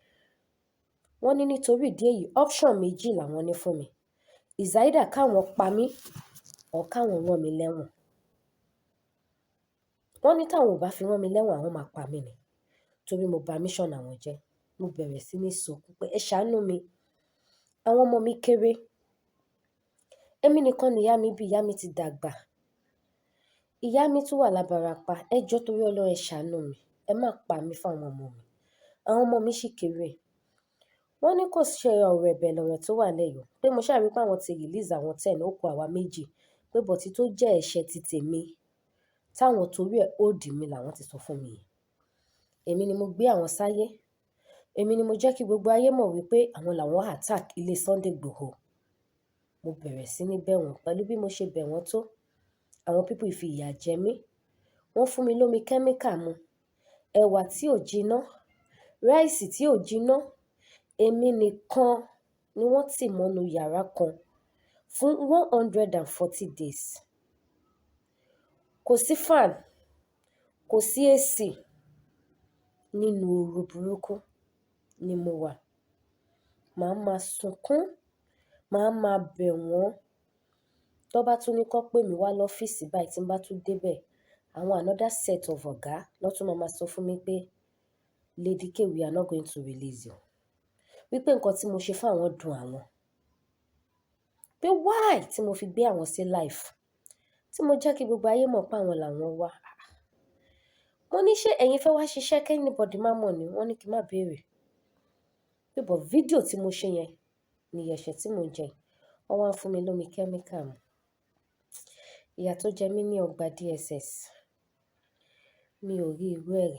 Wọ́n ní nítorí ìdí èyí option méjì làwọn ní fún mi. Is either káwọn pa mí or káwọn rán mi lẹ́wọ̀n. Wọ́n ní táwọn ò bá fi rán mi lẹ́wọ̀n, àwọn máa pa mí ni. Torí mo bà mission àwọn jẹ́. Mo bẹ̀rẹ̀ sí ní sọkún pé ẹ ṣàánú mi. Àwọn ọmọ mi kéré. Èmi nìkan ni ìyá mi bí, ìyá mi ti dàgbà. Ìyá mi tún wà lábarapá. Ẹ jọ̀ọ́ torí Ọlọ́run ẹ ṣàánú mi. Ẹ má pa mí fún àwọn ọmọ mi. Àwọn ọmọ mi ṣì kéré. Wọ́n ní kò ṣe ọ̀rọ̀ ẹ̀bẹ̀ lọ̀rọ̀ tó wà lẹ́yọ̀. Pé mo ṣàrí pé àwọn ti release àwọn 10, ó kù àwa méjì. Pé bọ̀tí tó jẹ́ ẹ̀ṣẹ̀ ti tèmi, táwọn torí ẹ̀ ó dì mí làwọn ti sọ fún mi. Èmi ni mo gbé àwọn sáyé. Èmi ni mo jẹ́ kí gbogbo ayé mọ̀ wípé àwọn làwọn attack ilé Sunday Igboho. Mo bẹ̀rẹ̀ sí ní bẹ̀ wọ́n pẹ̀lú bí mo ṣe bẹ̀ wọ́n tó. Àwọn people fi ìyà jẹ mí. Wọ́n fún mi lómi kẹ́míkà mu. Ẹ̀wà tí ò jiná, ráìsì tí ò jiná. Èmi nìkan ni wọ́n tì mọ́nú yàrá kan fún 140 days. Kò sí fan, kò sí AC. Nínú ooru burúkú ni mo wà. Màá máa sunkún, màá máa bẹ̀ wọ́n. Tó bá tún ní kó pè mí wá lọ́fíìsì báyìí tí n bá tún débẹ̀, àwọn another set of ọ̀gá lọ́tún máa sọ fún mi pé Lady K, we are not going to release you. Wípé nǹkan tí mo ṣe fún àwọn dùn àwọn. Pé why tí mo fi gbé àwọn sí life. Tí mo jẹ́ kí gbogbo ayé mọ̀ pé àwọn làwọn wá. Mo ní ṣé ẹ̀yin fẹ́ wá ṣiṣẹ́ kí anybody má mọ̀ ni? Wọ́n ní kí n má béèrè. Pé but fídíò tí mo ṣe yẹn, ní ẹ̀ṣẹ̀ tí mò ń jẹ wọ́n wá ń fún mi lómi kẹ́míkà mu ìyà tó jẹ mí ní ọgbà DSS mi ò rí irú ẹ̀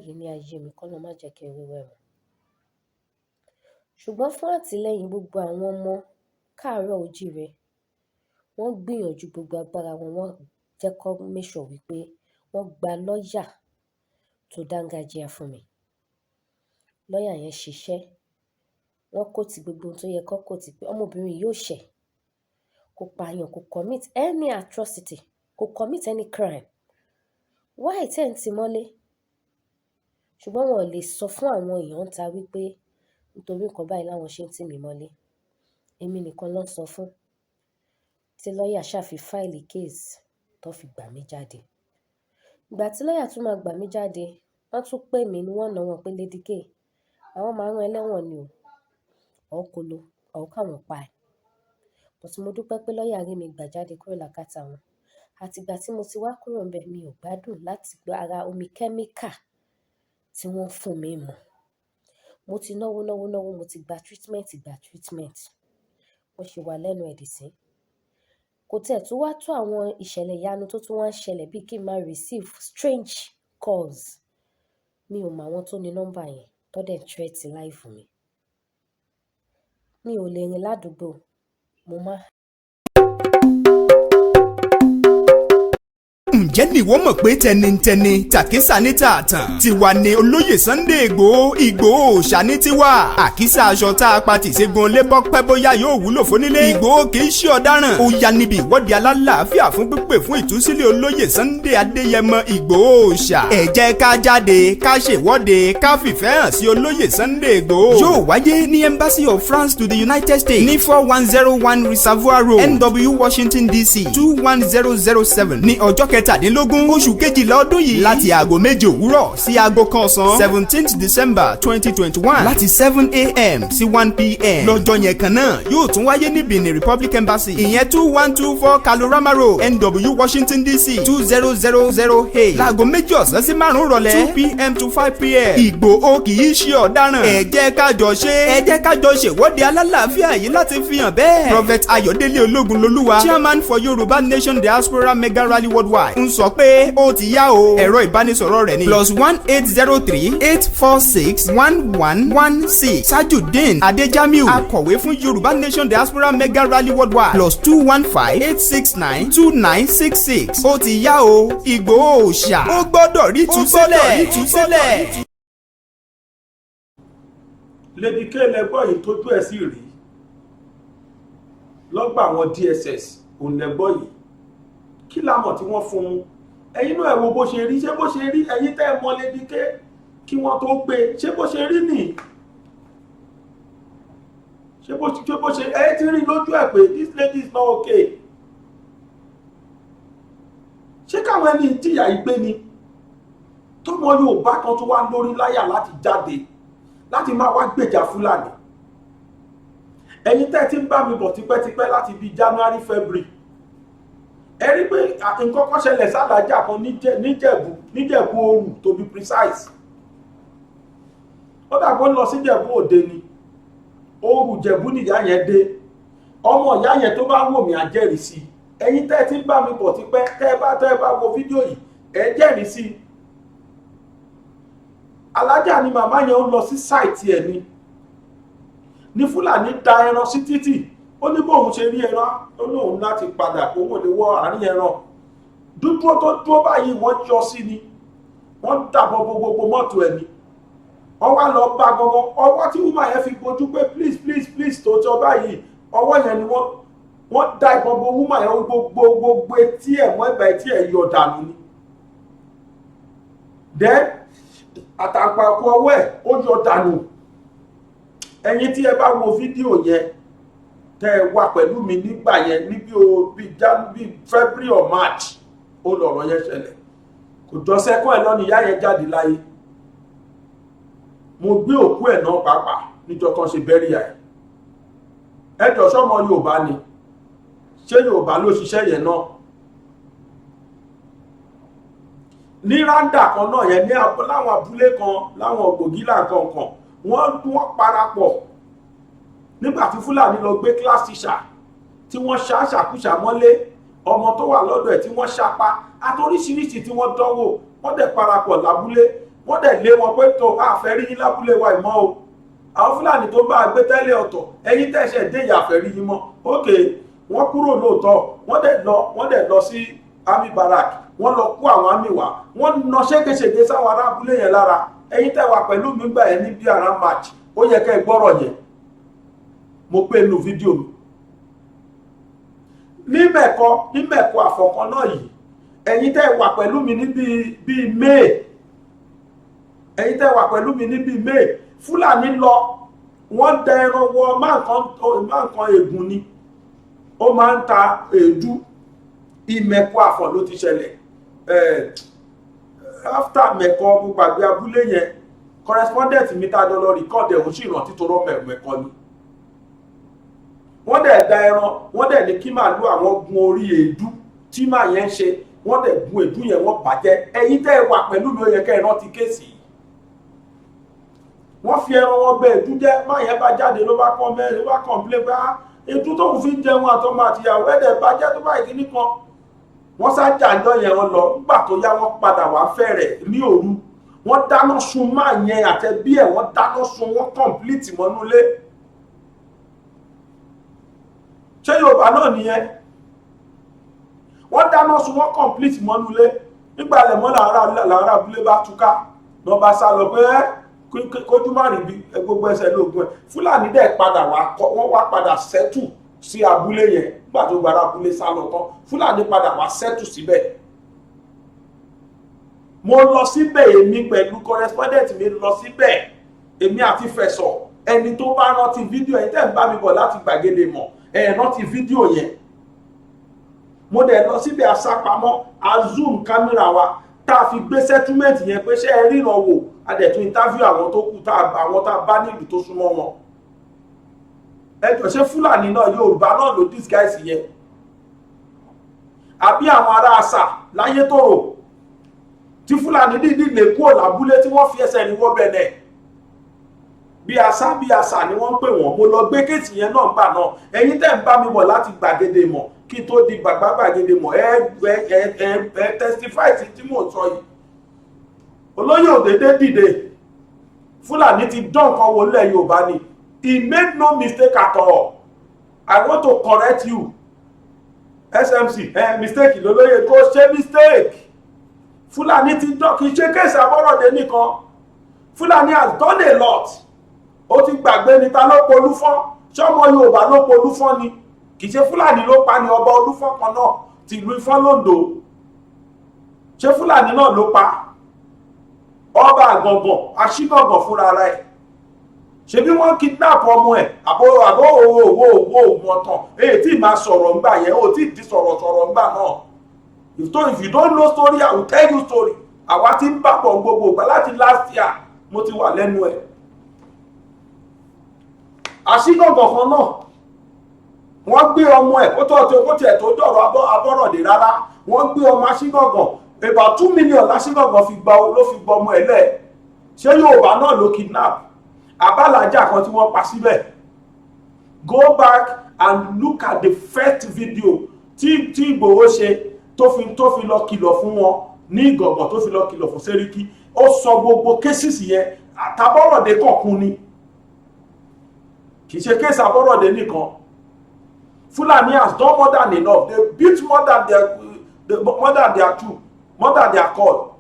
rí ní ayé mi kọ́ ló má jẹ́ kí n rí wẹ̀ mọ́ ṣùgbọ́n fún àtìlẹ́yìn gbogbo àwọn ọmọ káàárọ̀ ojíire wọ́n gbìyànjú gbogbo agbára wọn wọ́n jẹ́ kó make sure wípé wọ́n gba lọ́ọ̀yà tó dángájíá fún mi lọ́ọ̀yà yẹn ṣiṣẹ́ wọ́n kò tí gbogbo ohun tó yẹ kó kò tí pé ọmọbìnrin yóò ṣẹ̀ kò pààyàn kò commit any atrocity kò commit any crime why tẹ́ ń tì mọ́lé ṣùgbọ́n wọn ò lè sọ fún àwọn èèyàn ta wípé nítorí nǹkan báyìí láwọn ṣe ń tì mí mọ́lé èmi nìkan ló ń sọ fún tí lọ́ọ̀yà ṣàfi fáìlì case tó fi gbà mí jáde ìgbà tí lọ́ọ̀yà tún máa gbà mí jáde wọ́n tún pè mí ní wọ́n náà wọn pé Lady K àwọn máa rán ẹlẹ́wọ̀n ni o ọ̀kọ́lọ́ ọ̀káwọn pa ẹ̀ bọ̀tí mo dúpẹ́ pé lọ́ọ̀yà rí mi gbà jáde kúrò lákàtà wọn àtìgbà tí mo ti wá kúrò ńbẹ̀ mi ò gbádùn láti gba ara omi kẹ́míkà tí wọ́n fún mi mu mo ti náwó mo ti gba treatment mo ṣe wà lẹ́nu ẹ̀dìsín kò tẹ̀ tó wá tó àwọn ìṣẹ̀lẹ̀ ìyanu tó tún wá ń ṣẹlẹ̀ bíi kí n máa receive strange calls mi ò mọ àwọn tó ní nọ́mbà yẹn tó dẹ̀ ń threat life mi ò lè rìn ládùúgbò mo máa. ǹjẹ́ ni ìwọ mọ̀ pé tẹnitẹni tàkísà ní tààtàn tiwa ni olóyè Sunday Ìgbòho òòṣà ní tiwa àkísà aṣọ tá a pa tìṣègùn lébọ́ pẹ́ bóyá yóò wúlò fónílé Ìgbòho kì í ṣe ọ̀daràn ó ya níbi ìwọ́de alálàáfíà fún pípè fún ìtúsílẹ̀ olóyè Sunday Adéyẹmọ Ìgbòho òòṣà ẹ jẹ́ ká jáde ká ṣèwọ́de ká fìfẹ́ hàn sí olóyè Sunday Ìgbòho yóò wáyé ní Embassy of France to the United States ní 4101 Reservoir Road NW Washington DC 21007 ní ọjọ́ kẹtàdínlógún oṣù kejìlá ọdún yìí láti aago méje òwúrọ̀ sí aago kan ọ̀sán 17th December 2021 láti 7 a.m. sí 1 p.m. lọ́jọ́ yẹn kan náà yóò tún wáyé ní Benin Republic Embassy ìyẹn 2124 Kalorama Road NW Washington DC 20008 láago méjì ọ̀sán sí márùn-ún rọ̀lẹ́ 2 p.m. to 5 p.m. Ìgbòho kì í ṣe ọ̀daràn ẹ jẹ́ ká jọ ṣèwọ́de alálàáfíà yìí láti fi hàn bẹ́ẹ̀. Prophet Ayọ̀délé Ológunlolúwa Chairman for Yorùbá Nation Diaspora Mega Rally Worldwide ń sọ pé ó ti yá o ẹ̀rọ ìbánisọ̀rọ̀ rẹ̀ ní +1803-846-1116 Sajudeen Adejamiu akọ̀wé fún Yorùbá Nation Diaspora Mega Rally Worldwide +215-869-2966 ó ti yá o Ìgbòho òòṣà ó gbọ́dọ̀ rí túsílẹ̀. Lady K lẹ́gbọ́ yìí tójú ẹ̀ sí rí lọ́gbà àwọn DSS òun lẹ́gbọ́ yìí kí lámọ̀ tí wọ́n fún un ẹ̀yin náà ẹ wo bó ṣe rí ṣé bó ṣe rí ẹ̀yin tẹ́ ẹ mọ̀ Lady K kí wọ́n tó gbé ṣé bó ṣe rí nì ṣé bó ṣe ẹ ti rí lójú ẹ̀ pé this lady is not okay ṣé káwọn ẹni jìyà ìgbé ni tọmọ Yorùbá kan tó wá lórí láyà láti jáde láti máa wá gbèjà Fúlàní ẹ̀yin tẹ́ ti ń bá mi bọ̀ tipẹ́tipẹ́ láti bíi January February ẹ rí pé nǹkan kan ṣẹlẹ̀ sálàájà kan níjẹ̀bú Òru to be precise ó dàgbọ́ lọ sí Jẹ̀bú Òde ni Òru Jẹ̀bú nìyá yẹn dé ọmọ ìyá yẹn tó bá wò mí á jẹ́rìí sí ẹ̀yin tẹ́ ti ń bá mi bọ̀ tipẹ́ tẹ́ ẹ bá wo fídíò yìí ẹ jẹ́rìí sí alájà ni màmá yẹn ń lọ sí sáìtì ẹ̀ ní Fúlàní da ẹran sí títì ó ní bóun ṣe rí ẹran ó lóun láti padà kó wọn lè wọ àárín ẹran dúdúró tó dúró báyìí wọ́n jọ sí ni wọ́n dàbọ̀ gbogbo mọ́tò ẹ̀ ni wọ́n wá lọ bá gangan ọwọ́ tí woman yẹn fi gbójú pé please tó jọ báyìí ọwọ́ yẹn ni wọ́n dá ìbọn bo woman yẹn gbogbo etí ẹ̀ mọ́ ẹ̀bà etí ẹ̀ yọ dànù ni then àtàpàkọ ọwọ́ ẹ̀ ó yọ dànù ẹ̀yin tí ẹ bá wo fídíò yẹn tẹ́ ẹ wà pẹ̀lú mi nígbà yẹn níbi February or March ó lọ̀rọ̀ yẹn ṣẹlẹ̀ kò jọ sẹ́kọ̀ ẹ̀ lọ́nà ìyá yẹn jáde láyé mo gbé òkú ẹ̀ náà pàápàá níjọ́ kan ṣe bẹ́ríà ẹ̀ ẹjọ́ sọ́mọ Yorùbá ni ṣé Yorùbá ló ṣiṣẹ́ yẹn náà ní ráńdà kan náà yẹn ní láwọn abúlé kan láwọn ògbògílà kankan wọ́n parapọ̀ nígbà tí Fúlàní lọ gbé class teacher tí wọ́n ṣàkúṣà mọ́lé ọmọ tó wà lọ́dọ̀ ẹ̀ tí wọ́n ṣapa àtoríṣiríṣi tí wọ́n dánwò wọ́n dẹ̀ parapọ̀ lábúlé wọ́n dẹ̀ lé wọn pé tó àfẹ́rí yín lábúlé wa ìmọ̀ o àwọn Fúlàní tó bá gbé tẹ́lẹ̀ ọ̀tọ̀ ẹ̀yin tẹ̀sẹ̀ dé ìyàfẹ́rí yín mọ́ ókè wọ́n kúrò lóòótọ́ wọ́n dẹ̀ lọ sí army barrack wọ́n lọ kó àwọn àmì wá wọ́n ná ṣégeṣège sáwọn ará abúlé yẹn lára ẹ̀yin tẹ́ wà pẹ̀lú mi gbà yẹn ní bí ara march ó yẹ kẹ́ ẹ gbọ́rọ̀ yẹn mo pé inú fídíò mi ní mẹ̀kọ àfọ̀kan náà yìí ẹ̀yin tẹ́ wà pẹ̀lú mi ní bíi may ẹ̀yin tẹ́ wà pẹ̀lú mi ní bíi may Fúlàní lọ wọ́n dẹ ẹran wọ máa nǹkan ègùn ni ó máa ń ta èédú ìmẹ̀kọ àfọ̀ ló ti ṣẹlẹ̀ after mẹ̀kọ mo gbàgbé abúlé yẹn correspondent mi tá a lọ record ẹ̀ ó sì rántí tó rọ́ mẹ̀kọ ni wọ́n dẹ̀ da ẹran wọ́n dẹ̀ ní kí màálù àwọn gun orí èédú tí màá yẹn ṣe wọ́n dẹ̀ gun èédú yẹn wọ́n bàjẹ́ ẹ̀yin tẹ́ ẹ wà pẹ̀lú mi ó yẹ kẹ́ ẹ rántí kéèsì wọ́n fi ẹran wọn bẹ èédú jẹ́ máa yẹn bá jáde ló bá complain pé èédú tóun fi ń jẹun àtọmọ àtìyàwó ẹ̀dẹ̀ bàjẹ́ tó bá ìkíní kan wọ́n sájà ìjọ yẹn wọn lọ nígbà tó yá wọ́n padà wá fẹ́rẹ̀ ní òru wọ́n dáná sun máa yẹn àtẹ̀bí ẹ̀ wọ́n dáná sun wọ́n complete mọ́núlé ṣé Yorùbá náà nìyẹn wọ́n dáná sun wọ́n complete mọ́núlé nígbà lẹ̀mọ́ làárá abúlé bá túká lọ bá sá lọ pé kójú má rí bí gbogbo ẹsẹ̀ lóògùn ẹ̀ Fúlàní dẹ̀ padà wọ́n wá padà sẹ́tù sí abúlé yẹn nígbà tó gbára abúlé sá lọ tán Fúlàní padà wá sẹ́tù síbẹ̀ mo lọ síbẹ̀ èmi pẹ̀lú correspondent mi lọ síbẹ̀ èmi àti fẹ̀sọ̀ ẹni tó bá rántí fídíò yẹn tẹ́ ń bá mi bọ̀ láti Gbàgede mọ̀ rántí fídíò yẹn mo dẹ̀ lọ síbẹ̀ asápamọ́ a zoom kámẹ́rà wa tá a fi gbé settlement yẹn pé ṣé ẹ ríran wò a dẹ̀ tún interview àwọn tó kù àwọn tá a bá nílùú tó súnmọ́ wọn ẹjọ́ ṣé Fúlàní náà Yorùbá náà ló disguise yẹn àbí àwọn ará àṣà láyé tòrò tí Fúlàní dídí lè kúrò lábúlé tí wọ́n fi ẹsẹ̀ ní wọ́n bẹ̀rẹ̀ bí àṣà ni wọ́n ń pè wọ́n mo lọ gbé kéèsì yẹn náà gbà náà ẹ̀yin tẹ́ ń bá mi bọ̀ láti Gbàgede mọ̀ kí tó di Gbàgede mọ̀ ẹ testify sí tí mò ń sọ yìí olóyè òdèdè dìde Fúlàní ti dán nǹkan wo nílẹ̀ Yorùbá ni he made no mistake at all I want to correct you SMC mistake lólóyè kó ṣe mistake Fúlàní ti dán kì í ṣe kéèsì Abọ́rọ̀dé nìkan Fúlàní has done a lot ó ti gbàgbé ni ta ló polú fọ́n ṣọ́mọ Yorùbá ló polú fọ́n ni kì í ṣe Fúlàní ló pa ni ọba Olúfọ́n kan náà ti ìlú Ifọ̀n l'Oǹdó ṣé Fúlàní náà ló pa ọba àgàngàn aṣígàngàn fúnra rẹ̀ ṣe bí wọ́n kidnap ọmọ ẹ̀ àbó owó ọ̀tàn èyí tí máa sọ̀rọ̀ ńgbà yẹn ó tí di sọ̀rọ̀ ńgbà náà if you don't know story I will tell you story àwa ti ń bàbọ̀ gbogbo ìgbà láti last year mo ti wà lẹ́nu ẹ̀ àṣígàngàn kan náà wọ́n gbé ọmọ ẹ̀ kó tiẹ̀ tó dọ̀rọ̀ Abọ́rọ̀dé rárá wọ́n gbé ọmọ àṣígàngàn about 2 million lásìgàngàn ló fi gba ọmọ ẹ̀ lẹ̀ ṣé Yorùbá náà ló kidnap abálájà kan tí wọ́n pa síbẹ̀ go back and look at the first video tí Ìgbòho ṣe tó fi lọ kìlọ̀ fún wọn ní Ìgàngán tó fi lọ kìlọ̀ fún Sẹ́ríkì ó sọ gbogbo cases yẹn àtàbọ̀rọ̀dé kọ̀ọ̀kun ni kì í ṣe kéèsì Abọ́rọ̀dé nìkan Fúlàní has done more than enough they beat more than their call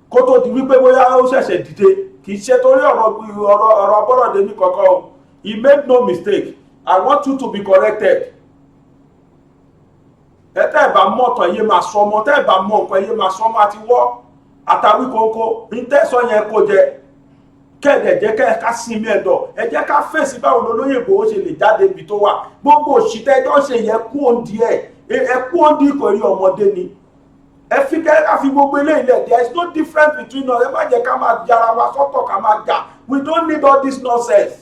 kó tó di wípé bóyá ó ṣẹ̀ṣẹ̀ dìde kì í ṣe torí ọ̀rọ̀ Abọ́rọ̀dé ní kankan o he made no mistake I want you to be corrected tẹ́ ẹ̀ bá mọ̀ tán yé máa sọ ọmọ tẹ́ ẹ̀ bá mọ̀ nǹkan yé máa sọ ọmọ àti wọ́ àtàwí kónkó ní tẹ́sán yẹn kó jẹ kẹ́ẹ̀dẹ̀ jẹ́ ká sinmi ẹ̀dọ̀ ẹ jẹ́ ká fèsì báwo lolóyè Ìgbòho ṣe lè jáde ibi tó wà gbogbo òṣìṣẹ́ ẹjọ́ ṣe yẹ kú òǹdí ẹ kú òǹdí ìkòrí ọmọdé ni ẹ fi ká fi gbogbo eléyìí lẹ̀ there is no difference between us ẹ má jẹ́ ká máa yára wa sọ́tọ̀ ká máa jà we don't need all this nonsense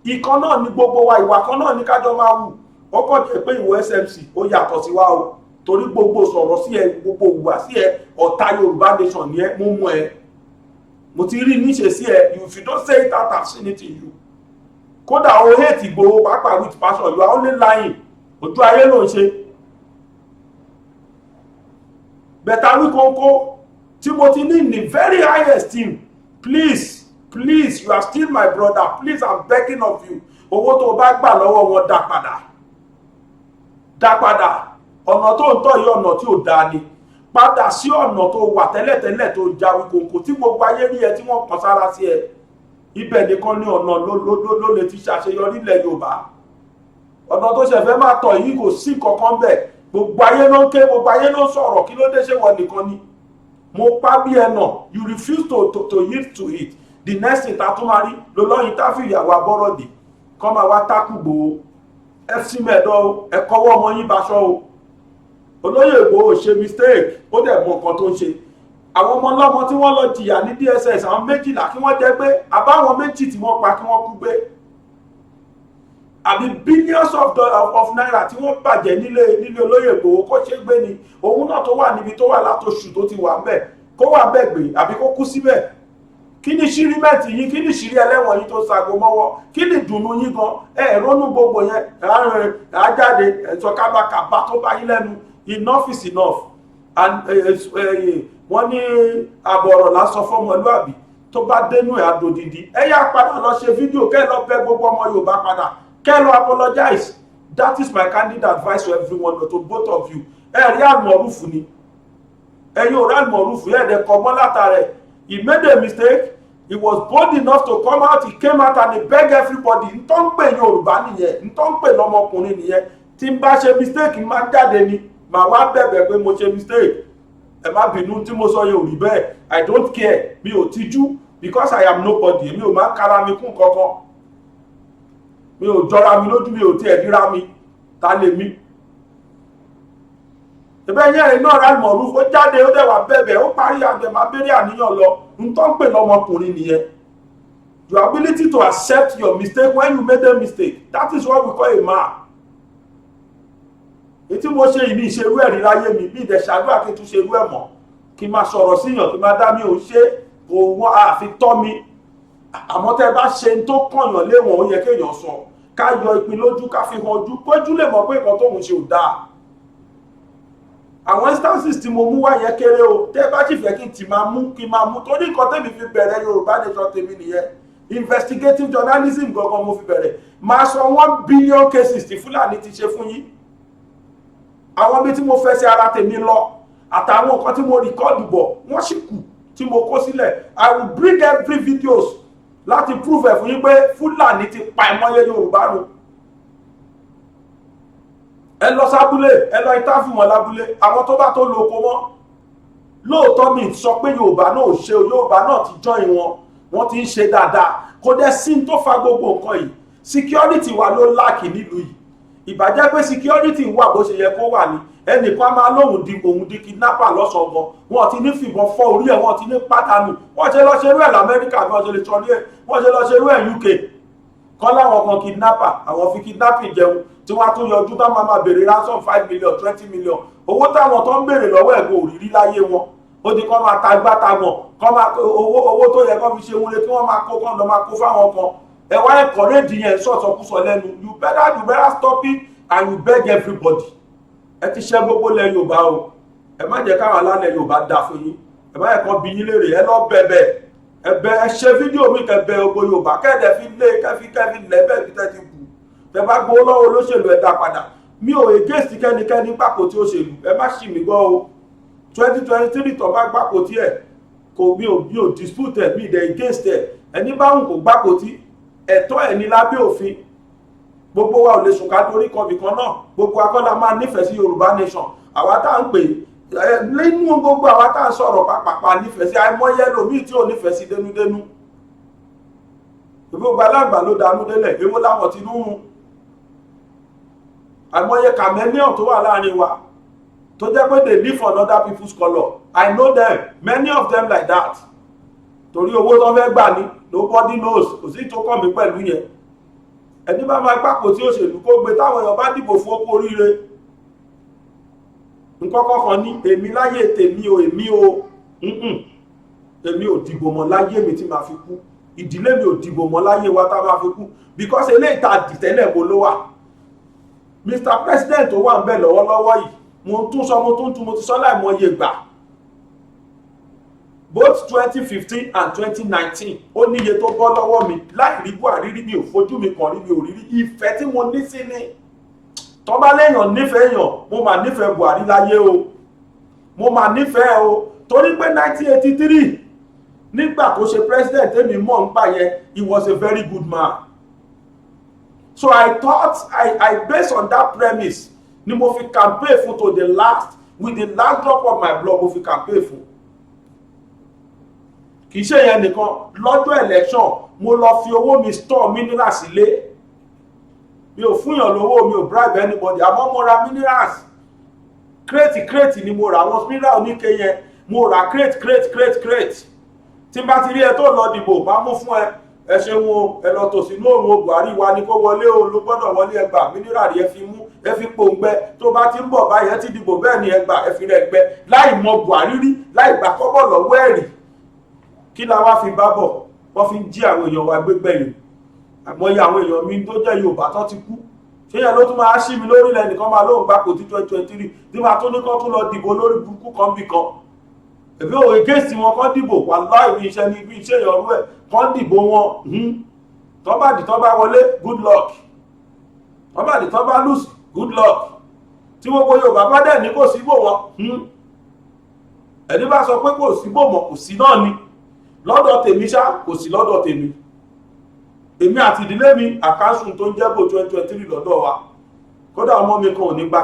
ìkan náà ni gbogbo wa ìwà kan náà ní kájọ máa wù ó kàn jẹ́ pé ìwọ SMC ó yàtọ̀ sí wa o torí gbogbo sọ̀rọ̀ sí ẹ gbogbo ìwà sí ẹ ọ̀tá Yorùbá nation ni ẹ mú ẹ mo ti rí níṣe sí ẹ, if you don't say it out, I've seen it in you. Kódà o hate Ìgbòho pàápàá with passion, you are only lying. Ojú ayé ló ń ṣe. Bẹ̀tà Wíkóńkó tí mo ti ní in the very high esteem, please, you are still my brother, please, I'm begging of you. Owó tó bá gbà lọ́wọ́ wọn dá padà. Ọ̀nà tó ń tọ̀ yìí ọ̀nà tí ò dáa ni. Padà sí ọ̀nà tó wà tẹ́lẹ̀tẹ́lẹ̀ tó ja Wíkóńkó tí gbogbo ayé rí ẹ tí wọ́n kàn sára sí ẹ. Ibẹ̀ nìkan ní ọ̀nà ló lè ti ṣàṣeyọrí ilẹ̀ Yorùbá. Ọ̀nà tó ṣẹ̀fẹ̀ máa tọ̀ yìí kò sí kankan bẹ̀. Gbogbo ayé ló ń ké, gbogbo ayé ló ń sọ̀rọ̀, kí ló dé ṣe wọ nìkan ni. Mo pa bí ẹnà, you refuse to yield to it. The next thing ta tún máa rí ló lọ́yìn tá fi ìyàwó abọ́rọ̀dì kọ́ máa wá tákù Ìgbòho. FC mẹ́ẹ̀dọ́ ẹ̀kọ́wọ́ ọmọ yín baṣọ́ o. Olóyè Ìgbòho ṣe mistake, ó dẹ̀ mọ nǹkan tó ń ṣe. Àwọn ọmọ ọlọ́mọ tí wọ́n lọ jìyà ní DSS àwọn 12 kí wọ́n jẹ́ gbé, àbáwọn 2 tí wọ́n pa kí wọ́n kú gbé. Àbí billions of naira tí wọ́n bàjẹ́ nílé Olóyè Ìgbòho kó ṣe gbé ni. Òun náà tó wà níbi tó wà látòṣù tó ti wà ń bẹ̀, kó wà bẹ́ẹ̀ gbé àbí kó kú síbẹ̀. Kí ni ṣírímẹ́ǹtì yín, kí ni ṣírí ẹlẹ́wọ̀n yín tó sago mọ́wọ́, kí ni ìdùnnú yín gan, ronú gbogbo yẹn, àjáde ẹ̀sọ́ kábàkàbà tó bá yín lẹ́nu. Enough is enough. And wọ́n ní àbọ̀rọ̀ lásán fọ́mọlúàbí tó bá dénú ẹ̀ àdòdìdí. Ẹ yá padà lọ ṣe fídíò kẹ́ lọ bẹ̀ gbogbo ọmọ Yorùbá padà, kẹ́ lọ apologize. That is my candid advice to everyone, to both of you. Ẹ rí àmọ̀rúfù ni. Ẹ̀yin ò rí àmọ̀rúfù yẹn dẹ̀ kọ́ mọ́ látàrẹ̀. He made a mistake. He was bold enough to come out. He came out and he begged everybody. Ntọ́ ń pè Yorùbá nìyẹn. Ntọ́ ń pè lọ́mọkùnrin nìyẹn. Tí n bá ṣe mistake máa jáde ni. Màá wá bẹ̀bẹ̀ pé mo ṣe mistake. Ẹ má bínú tí mo sọ yẹn ò rí bẹ́ẹ̀. I don't care. Mi ò tijú because I am nobody. Mi ò máa ń kára mi kún kankan. Mi ò jọra mi lójú, mi ò tiẹ̀ ríra mi. Ta lè mi? Ẹ̀bẹ̀ yẹn iná ra Mọ̀rúfù ó jáde ó dẹ̀ wá bẹ̀bẹ̀ ó parí àgbẹ̀ máa bẹ̀rẹ̀ àníyàn lọ. N tó ń pè lọ́mọkùnrin nìyẹn. Your ability to accept your mistake when you made a mistake, that is what we call a man. Ètí mo ṣe ìní ìṣerú ẹ̀rí láyé mi bí ìdẹ̀ ṣàdúrà kí n tún ṣerú ẹ̀ mọ́. Kí n máa sọ̀rọ̀ síyàn kí n máa dá mi ò ṣe òun àfi tọ́ mi. Àmọ́ tẹ́ bá ṣe ń tó kànyàn léwọ̀n ó yẹ kéèyàn sọ. Ká yọ ìpín lójú ká fi hàn ojú kójú lè mọ̀ pé nǹkan tóun ṣe ò dáa. Àwọn instances tí mo mú wá yẹn kéré o, tẹ́ bá sì fẹ́ kí n ti máa mú kí n máa mú torí nǹkan tẹ́mi fi bẹ̀rẹ̀ Yorùbá Nation tèmi nìyẹn. Investigative journalism gangan mo fi bẹ̀rẹ̀. Máa sọ 1 billion cases tí Fúlàní ti ṣe fún yín. Àwọn ibi tí mo fẹ́ sí ara tèmi lọ àtàwọn nǹkan tí mo rìkọ́ọ̀dù bọ̀ wọ́n sì kù tí mo kó sílẹ̀. I will bring every videos láti prove ẹ̀ fún yín pé Fúlàní ti pa ìmọ̀ye Yorùbá run. Ẹ lọ sábúlé, ẹ lọ ìtàfù wọn lábúlé, àwọn tó bá tó lo oko wọn. Lóòótọ́ mi sọ pé Yorùbá náà ò ṣe, Yorùbá náà ti join wọn, wọ́n ti ń ṣe dáadáa. Kò dẹ̀ sí tó fa gbogbo nǹkan yìí. Security wa ló láàkì nílùú yìí. Ìbàjẹ́ pé security wà bó ṣe yẹ kó wà ní. Ẹnìkan máa lóhùn di kidnapper lọ́sàn-án gan. Wọ́n ti ní fìbọn fọ́ orí ẹ̀, wọ́n ti ní pátánù. Wọ́n ṣe lọ ṣerú ẹ̀ l'Amẹ́ríkà bí wọ́n ṣe lè sọ ní ẹ̀. Wọ́n ṣe lọ ṣerú ẹ̀ UK. Kọ́ láwọn kan kidnapper, àwọn fi kidnapping jẹun tí wọ́n á tún yọjú tán máa béèrè ransom 5 million 20 million. Owó táwọn tó ń béèrè lọ́wọ́ ẹ̀gbọ́n òrírí láyé wọn. Ó di kọ́ máa ta gbá ta mọ̀, kọ́ máa owó tó yẹ kọ́ fi ṣe wúre kí wọ́n máa kó kọ́ lọ máa kó fáwọn kan. Ẹ wá encourage yẹn sọ̀sọ̀kúsọ lẹ́nu. You better stop it and you beg everybody. Ẹ ti ṣe gbogbo lẹ Yorùbá o. Ẹ má jẹ́ káwọn alálẹ̀ Yorùbá dá fún yín. Ẹ má yẹ kán bí yín léèrè, ẹ lọ bẹ̀bẹ̀. Ẹ ṣe fídíò mi kẹ́ bẹ ogo Yorùbá kẹ́ẹ̀dẹ̀ fi lé kẹ́fi lẹ́bẹ̀ bí tẹ́ ti kù. Tẹ bá gbowó lọ́wọ́ olóṣèlú ẹ dá padà. Mi ò against kẹ́nikẹ́ni gbàpò tí ó ṣèlú. Ẹ má ṣì mí gbọ́ o. 2023 tó bá gbàpò tí ẹ̀ kò mi ò dispute ẹ̀ mi dẹ̀ against ẹ̀. Ẹni bá wùn kò gbàpò tí ẹ̀tọ́ ẹ̀ ní lábẹ́ òfin. Gbogbo wa ò lè sùn ká torí kọbì kan náà. Gbogbo akọ́lá máa nífẹ̀ẹ́ sí Yorùbá Nation. Àwa tá à ń pè nínú gbogbo àwa tá à ń sọ̀rọ̀ pàpàpà nífẹ̀ẹ́ sí àìmọye ẹlòmíì tí ò nífẹ̀ẹ́ sí dénúdénú. Gbogbo alágbà ló dánú délẹ̀, èwo láwọn ti nú run. Àìmọye chameleon tó wà láàrin wa tó jẹ́ pé they live on other people's colour. I know them, many of them like that. Torí owó tó fẹ́ gbà ní nobody knows, kò sí tó kàn mí pẹ̀lú yẹn. Ẹni bá máa gbàpò tí òṣèlú kó gbé táwọn èèyàn bá dìbò fún oko oríire. Nǹkan kọ̀ọ̀kan ní èmi láyé tèmi o èmi o. èmi ò dìbò mọ́ láyé mi tí màá fi kú, ìdílé mi ò dìbò mọ́ láyé wa tá a máa fi kú, because eléyìí tá a dìtẹ́lẹ̀ mo ló wà. Mr. President tó wà ń bẹ̀ lọ́wọ́lọ́wọ́ yìí, mo tún sọ mo ti sọ láìmọye ìgbà, both 2015 and 2019 ó níye tó bọ́ lọ́wọ́ mi láì rí Buhari rí, mi ò fojú mi kàn rí, mi ò rí rí. Ìfẹ́ tí mo ní sí ni tó bá léèyàn nífẹ̀ẹ́ èèyàn, mo máa nífẹ̀ẹ́ Buhari láyé o, mo máa nífẹ̀ẹ́ o, torí pé 1983 nígbà tó ṣe president èmi mọ̀ ń gbà yẹn, he was a very good man. So I thought I based on that premise ni mo fi campaign fún to the last, with the last drop of my blood mo fi campaign fún. Kì í ṣe yẹn nìkan, lọ́jọ́ election mo lọ fi owó mi store minerals sílé, mi ò fúnyàn lówó, mi ò bribe anybody, àmọ́ mo ra minerals crate ni mo ra, àwọn mineral oníke yẹn mo ra crate. Tí n bá ti rí ẹ tó lọ dìbò bá mú fún ẹ ṣeun o, ẹ lọ tò sínú òun Buhari wa ni kó wọlé o, ló gbọ́dọ̀ wọlé ẹgbà mineral ẹ fi mú, ẹ fi pòǹgbẹ, tó bá ti ń bọ̀ báyẹn ti dìbò bẹ́ẹ̀ ni ẹgbà ẹ fi rẹ̀ gbẹ, láì mọ Buhari rí, láì gbà kọ́bọ̀ lọ́wọ́ ẹ̀rì. Kí la wá fi bá bọ̀? Wọ́n fi ń jí àwọn èèyàn wa gbégbẹ́ yìí. Àmọ́yé àwọn èèyàn mi tó jẹ́ Yorùbá tó ti kú. Ṣé yẹn ló tún máa ṣí mi lórí lẹ́nì kan máa lóun gbapò tí 2023 tí máa tó ní kán tún lọ dìbò lórí burúkú kan bì kan. Èmi ò gẹ́sì wọn kán dìbò wà láì ní iṣẹ́ ní ibi iṣẹ́ ìyọrú ẹ̀ kán dìbò wọn. Tọ́ bá dì tọ́ bá wọlé good luck. Tọ́ bá dì tọ́ bá lùsì good luck. Tí gbogbo Yorùbá bá dẹ̀ ní kò síbò wọn. Ẹni bá sọ pé kò síbò mọ̀ kò sí náà ni. Lọ́dọ̀ tèmi ṣá kò sí lọ́dọ̀ tèmi. Èmi àti ìdílé mi àkáṣùn tó ń jẹ́bò 2023 lọ́dọ̀ wa. Kódà ọmọ mi kan ò ní gba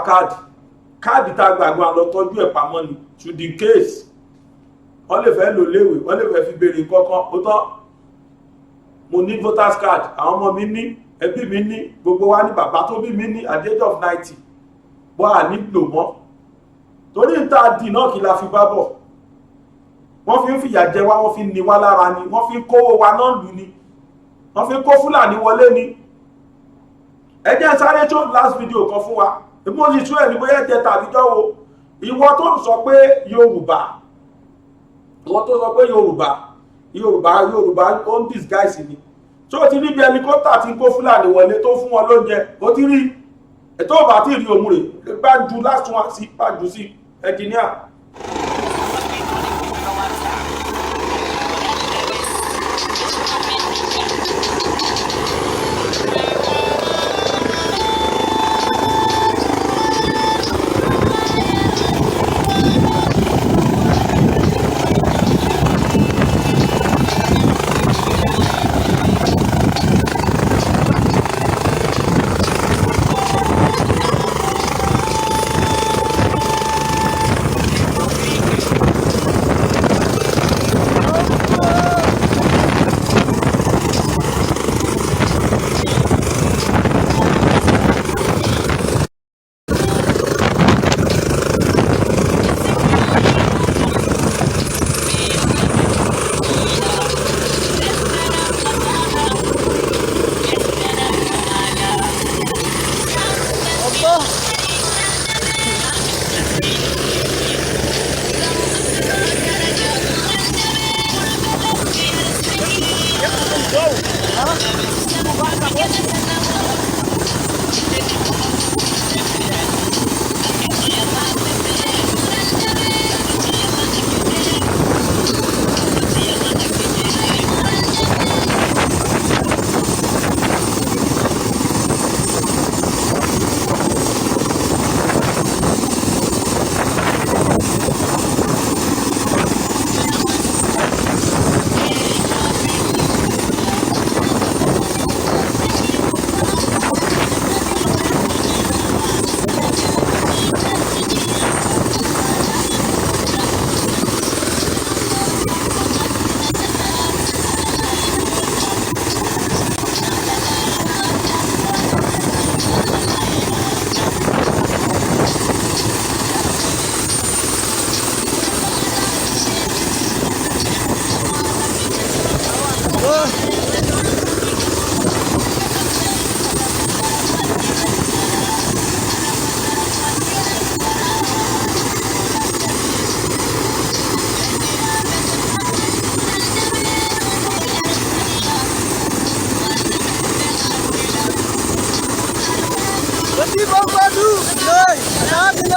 káàdì tá a gbàgbọ́ àlọ́ tọ́jú ẹ̀ pamọ́ ni to the case. Wọ́n lè fẹ́ lò léèwé, wọ́n lè fẹ́ fi béèrè kankan ó tán. Mo ní voters card, àwọn ọmọ mi ní, ẹbí mi ní, gbogbo wa ní, bàbá tó bí mi ní at the age of 90. Bọ́ à nílò mọ́. Torí ìta dì náà kí la fi bá bọ̀. Wọ́n fi ń fìyà jẹ wá, wọ́n fi ń ni wá lára ni, wọ́n fi ń kówó wa náà lù ni, wọ́n fi ń kó Fúlàní wọlé ni. Ẹ jẹ́ sáré tó last video kan fún wa, èmi ò sì tún ẹ̀ ní bóyá jẹ tàbí jọ́wọ́. Ìwọ tó ń sọ pé Yorùbá, ìwọ tó sọ pé Yorùbá ó ń disguise ni. Tó ti rí bí helicopter ti ń kó Fúlàní wọlé tó fún wọn lóúnjẹ, ó ti rí. Ètò ọba tí ì rí òun rè, bá ju last one sí, bá ju sí, engineer.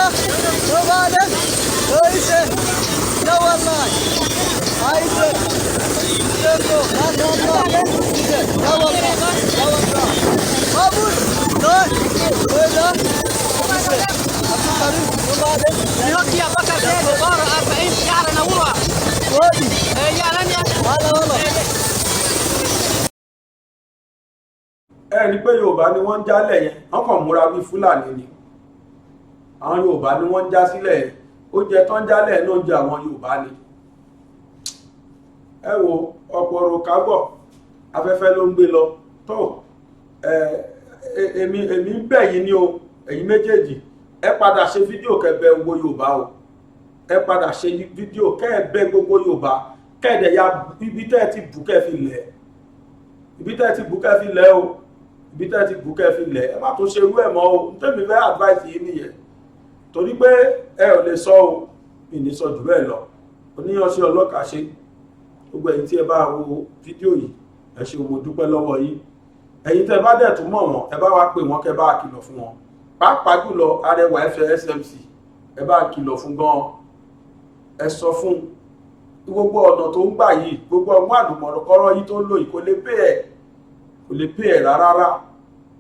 والله لو بعدك كويسة لا والله عايزة لا والله لا والله قبول طيب ولا يوكي يا بكر زين مبارك 40 شعر نورها ودي يا رانيا هلا والله ẹ rí pé Yorùbá ni wọ́n ń jálẹ̀ yẹn wọ́n kàn múra bí Fúlàní ni àwọn Yorùbá ni wọ́n ń já sílẹ̀ yẹn oúnjẹ tó ń jálẹ̀ ní oúnjẹ àwọn Yorùbá ni ẹ wo ọ̀pọ̀ ọ̀rọ̀ kábọ̀ afẹ́fẹ́ ló ń gbé lọ tó èmi ń bẹ̀ yín ní o ẹ̀yin méjèèjì ẹ padà ṣe fídíò kẹ́bẹ̀ gbogbo Yorùbá o ẹ padà ṣe fídíò kẹ́ẹ̀bẹ̀ gbogbo Yorùbá kẹ́ẹ̀dẹ̀ ya ibi tẹ́ ẹ ti bù kẹ́ fi lẹ̀ ibi tẹ́ ẹ ti bù kẹ́ fi lẹ̀ o ibi tẹ́ ti bù kẹ́ fi lẹ̀ ẹ má tó ṣe irú ẹ̀ mọ́ o tẹ́mi fẹ́ advice yìí nìyẹn torí pé ẹ ò lè sọ o ìní sọ jù bẹ́ẹ̀ lọ oníyanṣẹ́ ọlọ́kà ṣe gbogbo ẹ̀yin tí ẹ bá wo fídíò yìí ẹ ṣé mo dúpẹ́ lọ́wọ́ yín ẹ̀yin tẹ́ bá dẹ̀ tún mọ̀ wọ́n ẹ bá wá pè wọ́n kẹ́ bá kìlọ̀ fún wọn pàápàá jùlọ Arẹwà FSMC ẹ bá kìlọ̀ fún gan ẹ sọ fún gbogbo ọ̀nà tó ń gbà yìí gbogbo ọgbọ́n àlùmọ̀rọ̀kọ́rọ́ yìí tó ń lò yìí kò lè pay ẹ̀ rárá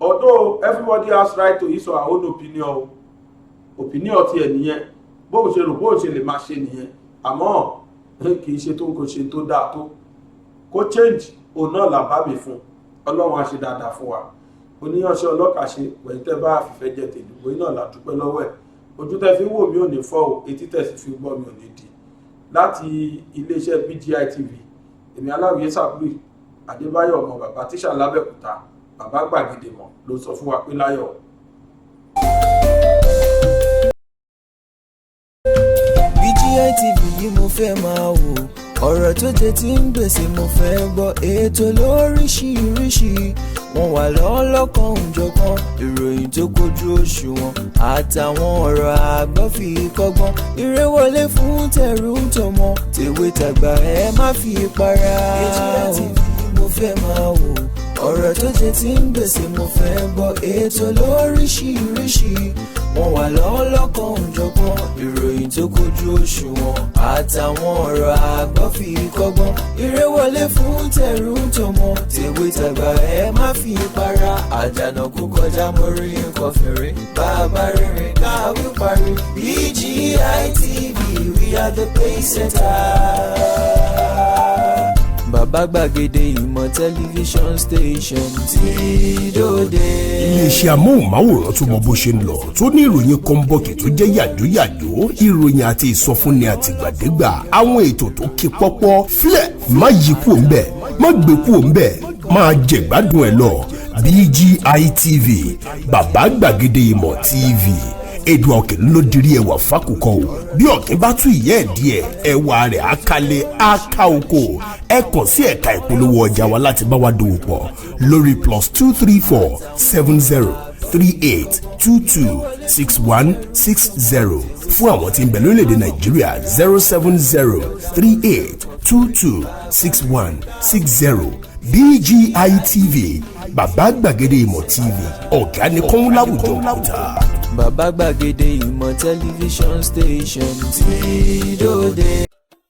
although everybody has right to his or her own opinion opinion ti ẹ̀ nìyẹn bóun ṣe rò bóun ṣe lè máa ṣe nìyẹn àmọ́ kì í ṣe tó ń kò ṣe tó dáa tó kó change òun náà làbá mi fún Ọlọ́run á ṣe dáadáa fún wa oníyanṣẹ́ ọlọ́kà ṣe wẹ̀yìn tẹ́ bá fìfẹ́ jẹ tèdùgbò iná làdúpẹ́ lọ́wọ́ ẹ̀ ojú tẹ́ fi wò mí ò ní fọ́ o etí tẹ́ sì fi gbọ́ mi ò ní di láti iléeṣẹ́ BGI TV èmi Aláwìyé Sàbúrì Adébáyọ̀ ọmọ bàbá tíṣà lábẹ́òkúta bàbá gbàgede mọ̀ ló sọ fún wa pé láyọ̀. BGI TV yìí mo fẹ́ máa wò ọ̀rọ̀ tó jẹ ti ń gbèsè mo fẹ́ gbọ́ ètò lóríṣiríṣi wọ́n wà lọ́lọ́kan òjọ̀kan ìròyìn tó kojú òṣùwọ̀n àtàwọn ọ̀rọ̀ àgbọ́ fi kọ́gbọ́n eré wọlé fún tẹ̀rù tọmọ tèwe tàgbà ẹ má fi para. BGI TV mo fẹ́ máa wò ọ̀rọ̀ tó jẹ ti ń gbèsè mo fẹ́ gbọ́ ètò lóríṣiríṣi wọ́n wà lọ́lọ́kan òjọ̀kan ìròyìn tó kojú òṣùwọ̀n àtàwọn ọ̀rọ̀ àgbọ́ fi kọ́gbọ́n eré wọlé fún tẹ̀rù tọmọ tèwe tàgbà ẹ má fi para àdànà kú kọjá mórí nǹkan fèrè bàbá rere káwí parí BGI TV we are the pace setter. Bàbá gbàgede ìmọ̀ tẹlifíṣọ̀n station tí dòde. iléeṣẹ́ amóhùnmáwòrán tó mọ bó ṣe ń lọ tó ní ìròyìn kọ́ńbọ̀kì tó jẹ́ yàjóyàjó ìròyìn àti ìsọfúnni àtìgbàdégbà àwọn ètò tó ké pọ́pọ́ flẹ̀ má yí kúò ń bẹ̀ má gbé kúò ń bẹ̀ máa jẹ̀gbádùn ẹ̀ lọ BGI TV bàbá gbàgede ìmọ̀ TV èdè ọ̀kìn ló dirí ẹwà fákòkò o bí ọ̀kìn bá tún ìyẹ́ ẹ̀ díẹ̀ ẹwà rẹ̀ á kalẹ̀ á ká oko ẹ kàn sí ẹ̀ka ìpolówó ọjà wa láti bá wa dòwò pọ̀ lórí +234 70 38 22 61 60 fún àwọn tí ń bẹ lórílẹ̀‐èdè Nàìjíríà 070 38 22 61 60 BGI TV bàbá gbàgede ìmọ̀ TV ọ̀gá ni kọ́ń láwùjọ òkúta. Bàbá gbàgede ìmọ̀ tẹlifíṣọ̀n station tí dòde.